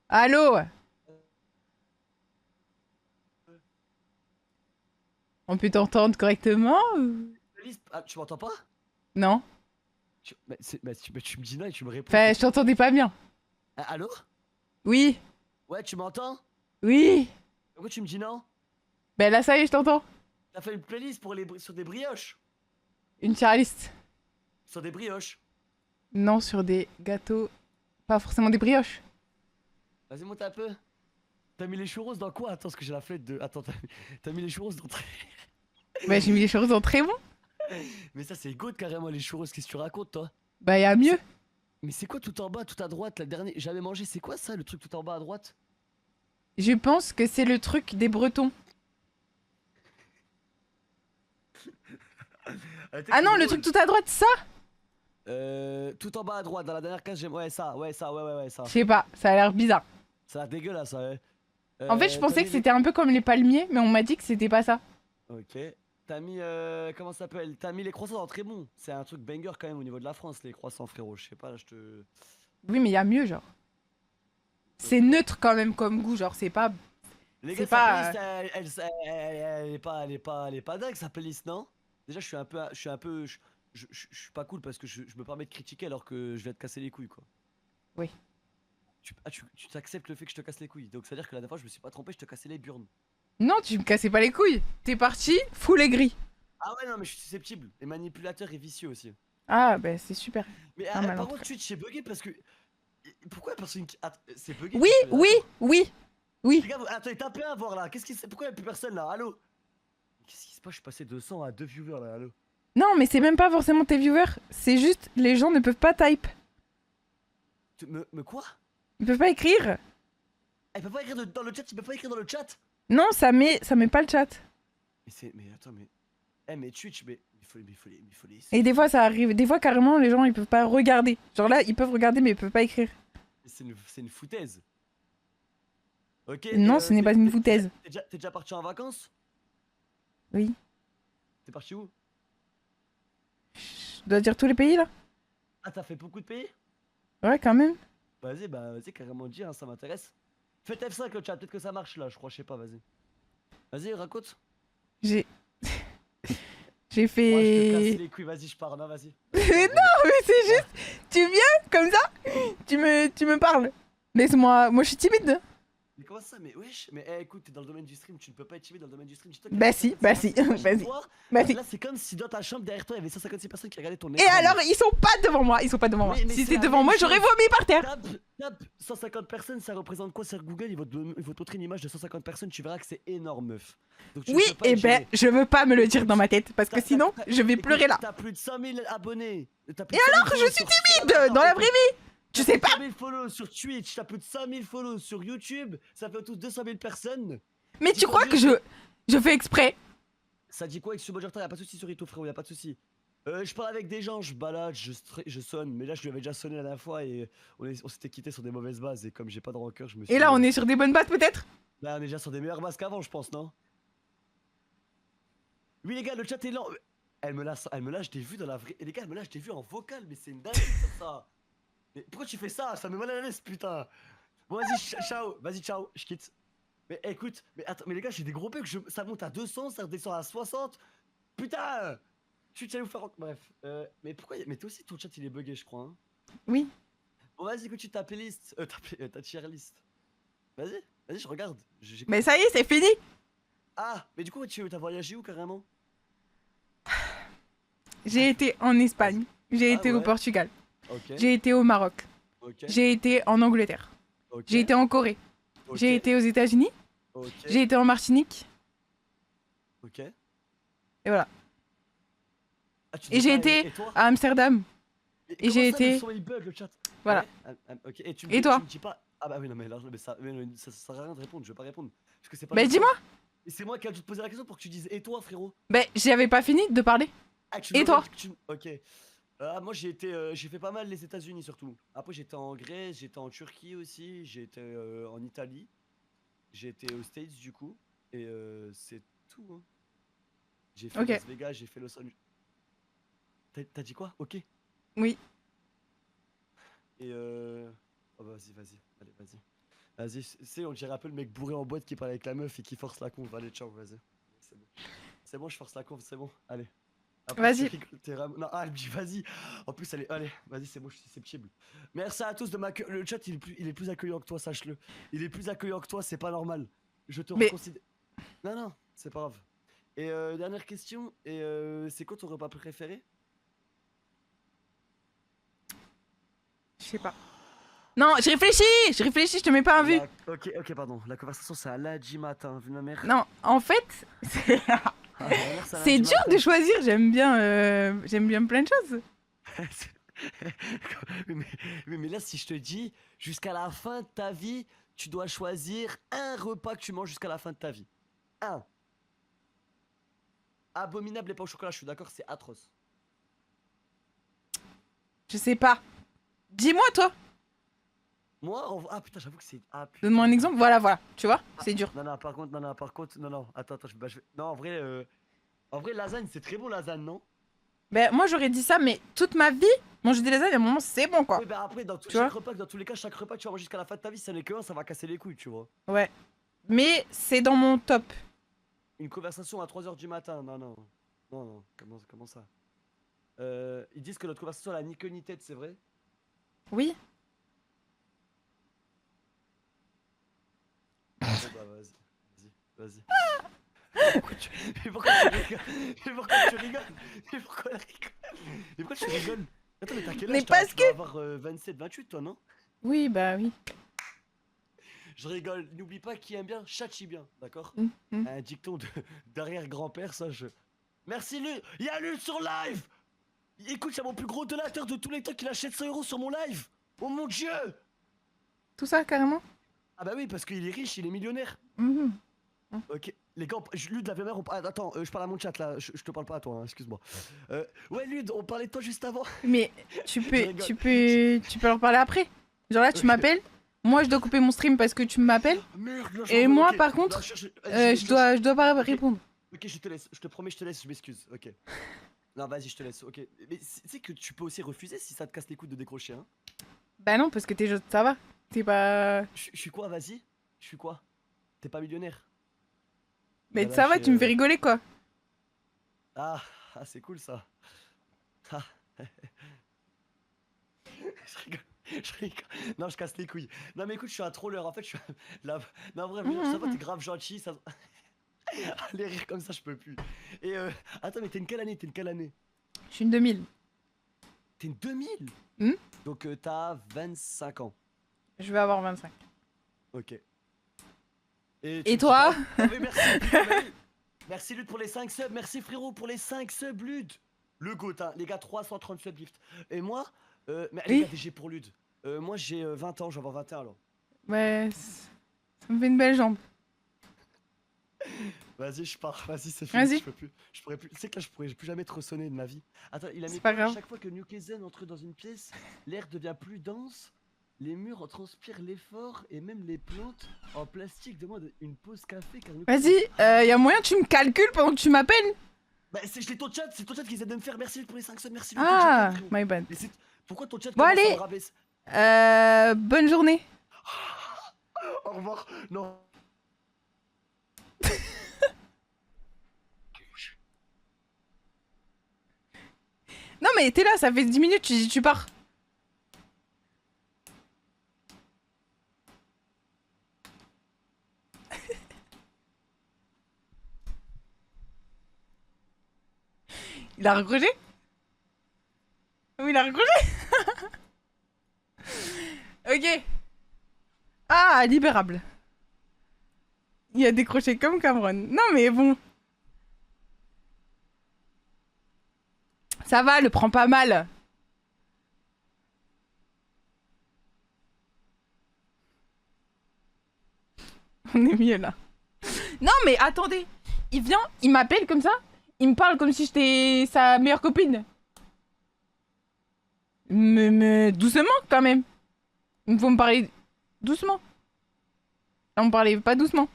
S1: Allô? On peut t'entendre correctement ou...
S2: Ah, tu m'entends pas?
S1: Non?
S2: Tu me dis non et tu me réponds.
S1: Enfin, je t'entendais pas bien.
S2: Ah, allô?
S1: Oui?
S2: Ouais, tu m'entends?
S1: Oui?
S2: Pourquoi tu me dis non?
S1: Ben là, ça y est, je t'entends.
S2: T'as fait une playlist pour sur des brioches.
S1: Une charliste.
S2: Sur des brioches.
S1: Non, sur des gâteaux. Pas forcément des brioches.
S2: Vas-y, monte un peu. T'as mis les churros dans quoi? Attends, parce que j'ai la flemme de. Attends, t'as mis les churros dans.
S1: Ben, j'ai mis les choses en très bon.
S2: Mais ça, c'est good carrément, les churros. Qu'est-ce que tu racontes, toi?
S1: Bah, y a mieux.
S2: Mais c'est quoi tout en bas, tout à droite, la dernière. J'avais mangé, c'est quoi ça, le truc tout en bas à droite?
S1: Je pense que c'est le truc des Bretons. Ah non, le truc tout à droite, ça?
S2: Tout en bas à droite, dans la dernière case, j'aime. Ouais, ça, ouais, ça.
S1: Je sais pas, ça a l'air bizarre.
S2: Ça a l'air dégueulasse, ça, ouais.
S1: En fait, je
S2: T'as
S1: pensais
S2: mis
S1: que c'était un peu comme les palmiers, mais on m'a dit que c'était pas ça.
S2: Ok. T'as mis. Comment ça s'appelle? T'as mis les croissants dans très bon. C'est un truc banger quand même au niveau de la France, les croissants, frérot. Je sais pas, là, je te.
S1: Oui, mais y a mieux, genre. C'est neutre quand même comme goût, genre, c'est pas.
S2: Les
S1: C'est
S2: gars, sa
S1: pas.
S2: playlist, elle est pas dingue, sa playlist, non? Déjà, je suis un peu. Je suis un peu. Je suis pas cool parce que je me permets de critiquer alors que je vais te casser les couilles, quoi.
S1: Oui.
S2: Tu t'acceptes le fait que je te casse les couilles. Donc, ça veut dire que la dernière fois, je me suis pas trompé, je te cassais les burnes.
S1: Non, tu me cassais pas les couilles. T'es parti, full aigri.
S2: Ah ouais, non, mais je suis susceptible. Et manipulateur et vicieux aussi.
S1: Ah, bah, c'est super.
S2: Mais
S1: Pas mal en
S2: par
S1: tout
S2: contre,
S1: cas.
S2: Twitch, j'ai bugué parce que. Pourquoi la personne qui. C'est bugué
S1: Oui,
S2: Twitch, on est
S1: oui,
S2: d'accord.
S1: oui, oui.
S2: Les gars, attendez, tapez un voir là. Qu'est-ce qui Pourquoi y'a plus personne là? Allô? Qu'est-ce qui se passe? Je suis passé de 100 à 2 viewers là, allô?
S1: Non, mais c'est même pas forcément tes viewers. C'est juste, les gens ne peuvent pas type.
S2: Me quoi?
S1: Ils peuvent pas écrire.
S2: Elle peut pas écrire dans le chat, il peut pas écrire dans le chat?
S1: Non, ça met pas le chat.
S2: Mais c'est. Mais attends, mais. Eh, mais Twitch, mais. Il faut les.
S1: Et des fois, ça arrive. Des fois, carrément, les gens, ils peuvent pas regarder. Genre là, ils peuvent regarder, mais ils peuvent pas écrire.
S2: C'est une foutaise. Ok,
S1: Non, ce n'est pas une foutaise.
S2: T'es déjà parti en vacances?
S1: Oui.
S2: T'es parti où?
S1: Je dois dire tous les pays, là?
S2: Ah, t'as fait beaucoup de pays?
S1: Ouais, quand même.
S2: Vas-y, carrément dis, hein, ça m'intéresse. Faites F5 le chat, peut-être que ça marche là, je crois, je sais pas, vas-y. Vas-y, raconte.
S1: J'ai... J'ai
S2: Moi, je te casse
S1: fait...
S2: les couilles, vas-y, je pars, non, vas-y.
S1: Non, mais c'est juste... Tu viens, comme ça, tu me parles. Laisse-moi... Moi, je suis timide.
S2: Mais comment ça? Mais wesh, mais écoute, t'es dans le domaine du stream, tu ne peux pas être timide dans le domaine du stream. Dis-toi que
S1: Bah si, bah si, vas-y. Bah si.
S2: Là, c'est comme si dans ta chambre derrière toi, il y avait 156 personnes qui regardaient ton
S1: Et
S2: écran.
S1: alors, ils sont pas devant moi, ils sont pas devant moi.
S2: Mais
S1: Si
S2: c'est
S1: c'était
S2: la
S1: devant
S2: même
S1: moi,
S2: chose.
S1: j'aurais vomi par terre.
S2: Tape 150 personnes, ça représente quoi sur Google? Il va te montrer une image de 150 personnes, tu verras que c'est énorme, meuf. Donc, tu ne
S1: Oui,
S2: peux pas
S1: et
S2: être
S1: ben,
S2: gêné.
S1: je veux pas me le dire dans ma tête, parce que sinon, je vais
S2: Écoute,
S1: pleurer là.
S2: T'as plus de 100 000 abonnés. Et
S1: alors, je suis timide dans la vraie vie. Tu sais pas.
S2: 100 000 follow sur Twitch, t'as plus de 100 000 follow sur YouTube, ça fait autour de 200 000 personnes.
S1: Mais tu crois que je fais exprès?
S2: Ça dit quoi avec ce Y'a pas de soucis sur Ito, frérot, y'a pas de soucis. Je parle avec des gens, je balade, je sonne, mais là je lui avais déjà sonné la dernière fois et on s'était quitté sur des mauvaises bases. Et comme j'ai pas de rancœur, je me suis
S1: Et là, on est sur des bonnes bases peut-être?
S2: Là, on est déjà sur des meilleures bases qu'avant, je pense, non? Oui, les gars, le chat est lent. Elle me lâche des vues dans la vraie. Et les gars, elle me lâche des vues en vocal, mais c'est une dinguerie ça. Mais pourquoi tu fais ça? Ça me met mal à l'aise, putain. Bon, vas-y, ciao, vas-y, ciao, je quitte. Mais écoute, mais attends, mais les gars, j'ai des gros bugs, ça monte à 200, ça redescend à 60. Putain! Je suis allé vous faire. Bref, mais pourquoi. Mais toi aussi, ton chat il est bugué, je crois. Hein.
S1: Oui.
S2: Bon, vas-y, écoute, ta playlist. Ta tier list. Vas-y, je regarde.
S1: Mais ça y est, c'est fini.
S2: Ah, mais du coup, t'as voyagé où carrément?
S1: J'ai été en Espagne. J'ai
S2: Ah,
S1: été au
S2: ouais.
S1: Portugal.
S2: Ok.
S1: J'ai été au Maroc.
S2: Ok.
S1: J'ai été en Angleterre.
S2: Ok.
S1: J'ai été en Corée.
S2: Ok.
S1: J'ai été aux États-Unis.
S2: Ok.
S1: J'ai été en Martinique.
S2: Ok.
S1: Et voilà.
S2: Ah, tu
S1: Et
S2: dis
S1: j'ai
S2: pas,
S1: été
S2: et toi?
S1: à Amsterdam.
S2: Et
S1: Et j'ai été.
S2: Le son, il bug, le chat.
S1: Voilà.
S2: Ouais, ok. Et,
S1: Et toi?
S2: tu me dis pas. Ah bah oui, non, mais là, ça sert à rien de répondre, je vais pas répondre. Parce que c'est pas.
S1: Bah
S2: le
S1: dis-moi.
S2: temps. Et c'est moi qui ai dû te poser la question pour que tu dises et toi, frérot?
S1: Bah j'avais pas fini de parler.
S2: Ah, tu
S1: Et
S2: me
S1: toi?
S2: Ok. Moi j'ai fait pas mal les États-Unis surtout. Après j'étais en Grèce, j'étais en Turquie aussi, j'ai été en Italie, j'ai été aux States du coup, et c'est tout. Hein. J'ai fait
S1: Ok.
S2: Las Vegas, j'ai fait Los Angeles. T'as dit quoi? Ok.
S1: Oui.
S2: Et oh bah vas-y, vas-y. Allez, vas-y. Vas-y, c'est on dirait un peu le mec bourré en boîte qui parle avec la meuf et qui force la conf. Allez, ciao, vas-y. C'est bon. C'est bon, je force la conf, c'est bon. Allez. En plus, tu
S1: Vas-y.
S2: rigoles, non, ah, elle me dit vas-y. En plus, allez, vas-y, c'est bon, je suis susceptible. Merci à tous de m'accueillir. Le chat, il est plus accueillant que toi, sache-le. Il est plus accueillant que toi, c'est pas normal. Je te
S1: Mais
S2: reconsidère. Non, non, c'est pas grave. Et dernière question, et c'est quoi ton repas préféré?
S1: je sais pas. Non, je réfléchis, je te mets pas en vue.
S2: Ok, ok, pardon. La conversation, c'est à lundi matin, vu ma mère.
S1: Non, en fait, c'est
S2: Ah, ma mère, c'est à
S1: c'est
S2: lundi
S1: dur
S2: matin.
S1: de choisir. J'aime bien plein de choses.
S2: Oui, mais là, si je te dis, jusqu'à la fin de ta vie, tu dois choisir un repas que tu manges jusqu'à la fin de ta vie. Un. Abominable les pains au chocolat, je suis d'accord, c'est atroce.
S1: Je sais pas. Dis-moi toi.
S2: Moi, ah putain, j'avoue que c'est. Ah putain.
S1: Donne-moi un exemple. Voilà. Tu vois, c'est dur.
S2: Non, non, par contre, non, non, attends, non, en vrai, lasagne, c'est très bon, lasagne, non?
S1: Ben moi j'aurais dit ça, mais toute ma vie, manger des lasagnes à un moment c'est bon quoi.
S2: Oui, bah après,
S1: Tu vois?
S2: dans tous les cas, chaque repas que tu vas manger jusqu'à la fin de ta vie, ça n'est que un, ça va casser les couilles, tu vois.
S1: Ouais. Mais c'est dans mon top.
S2: Une conversation à 3 h du matin, non, non. Non, non, comment ça? Ils disent que notre conversation, elle a ni queue ni tête, c'est vrai?
S1: Oui.
S2: Bon, bah, vas-y. Mais pourquoi tu rigoles? Mais pourquoi tu rigoles? Mais pourquoi elle rigole? Mais pourquoi tu rigoles? Attends, mais t'as quel âge?
S1: Mais parce
S2: Tu dois
S1: que.
S2: avoir 27, 28, toi, non?
S1: Oui, bah oui.
S2: Je rigole. N'oublie pas qui aime bien, châtie bien, d'accord?
S1: Mm.
S2: Un dicton d'arrière-grand-père, ça, je... Merci, Luc! Y'a Luc sur live! Écoute, y'a mon plus gros donateur de tous les temps qui achète 100 € sur mon live! Oh mon dieu!
S1: Tout ça carrément.
S2: Ah bah oui, parce qu'il est riche, il est millionnaire.
S1: Mhm.
S2: Ok, les gars, Lude, la mère, attends, je parle à mon chat là, je te parle pas à toi, hein, excuse-moi. Ouais, Lude, on parlait de toi juste avant.
S1: Mais
S2: Je rigole.
S1: tu peux leur parler après. Genre là tu
S2: Ok.
S1: m'appelles. Moi je dois couper mon stream parce que tu m'appelles.
S2: Merde, là,
S1: Et
S2: m'en veux,
S1: moi
S2: ok.
S1: par
S2: Non,
S1: contre,
S2: vas-y,
S1: je dois pas répondre.
S2: Ok, je te laisse, je te promets, je te laisse, je m'excuse, ok. Non, vas-y, je te laisse, ok. Mais tu sais que tu peux aussi refuser si ça te casse les couilles de décrocher, hein.
S1: Bah non parce que t'es juste ça va. T'es pas.
S2: Je suis quoi, vas-y? Je suis quoi? T'es pas millionnaire?
S1: Mais
S2: Bah,
S1: ça va,
S2: lâcher,
S1: tu me fais rigoler quoi.
S2: Ah, c'est cool ça. Ah. Je rigole. Je rigole. Non, je casse les couilles. Non, mais écoute, je suis un troller. En fait, je suis là. Non, en vrai, ça va, t'es grave gentil. Ça... Les rires comme ça, je peux plus. Et attends, mais t'es une quelle année?
S1: Je suis une 2000.
S2: T'es une 2000.
S1: Hmm.
S2: Donc, t'as 25 ans.
S1: Je vais avoir 25.
S2: Ok. tu
S1: Et
S2: me
S1: toi?
S2: dis pas- Ah, mais merci. Ah, mais oui. Merci, Lude, pour les 5 subs. Merci, frérot, pour les 5 subs, Lude. Le GOAT, hein. Les gars, 330 subs gift. Et moi, mais les
S1: Oui.
S2: gars, DG pour Lude. Moi, j'ai 20 ans, je vais avoir 21 alors.
S1: Ouais, ça me fait une belle jambe.
S2: Vas-y, je pars. Vas-y, c'est fini.
S1: Vas-y.
S2: Je peux plus. Je pourrais plus. Tu sais que là, je pourrais plus jamais te ressonner de ma vie. Attends, il a mis
S1: C'est pas
S2: quoi?
S1: grave.
S2: Chaque fois que Newcastle entre dans une pièce, l'air devient plus dense, les murs transpirent l'effort et même les plantes en plastique demandent une pause café car
S1: Vas-y, y a moyen que tu me calcules pendant que tu m'appelles?
S2: Bah, c'est ton chat qui essaie de me faire. Merci pour les 5 subs, merci.
S1: Ah,
S2: Frérot.
S1: my bad.
S2: Mais pourquoi ton chat
S1: Bon,
S2: commence à
S1: allez.
S2: me rabaisser?
S1: Bonne journée.
S2: Au revoir. Non.
S1: Non mais t'es là, ça fait 10 minutes, tu pars. Il a raccroché? Oui, il a raccroché. Ok. Ah, libérable. Il a décroché comme Cameron. Non mais bon. Ça va, le prends pas mal. On est mieux là. Non mais attendez. Il vient, il m'appelle comme ça. Il me parle comme si j'étais sa meilleure copine. Mais doucement quand même. Il faut me parler doucement. Là on me parlait pas doucement.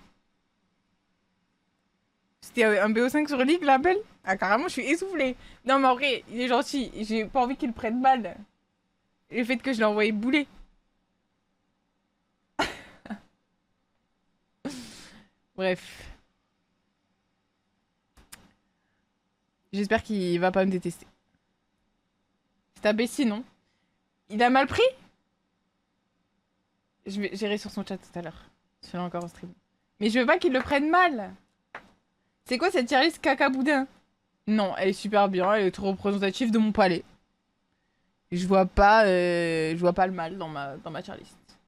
S1: C'était un BO5 sur League, l'appel? Ah, carrément, je suis essoufflée. Non, mais en vrai, il est gentil. J'ai pas envie qu'il le prenne mal. Le fait que je l'ai envoyé bouler. Bref. J'espère qu'il va pas me détester. C'est imbécile, non? Il a mal pris? J'irai sur son chat tout à l'heure. Je suis là encore en stream. Mais je veux pas qu'il le prenne mal. C'est quoi cette tier list caca boudin? Non, elle est super bien, elle est trop représentative de mon palais. Je vois pas le mal dans ma tier list.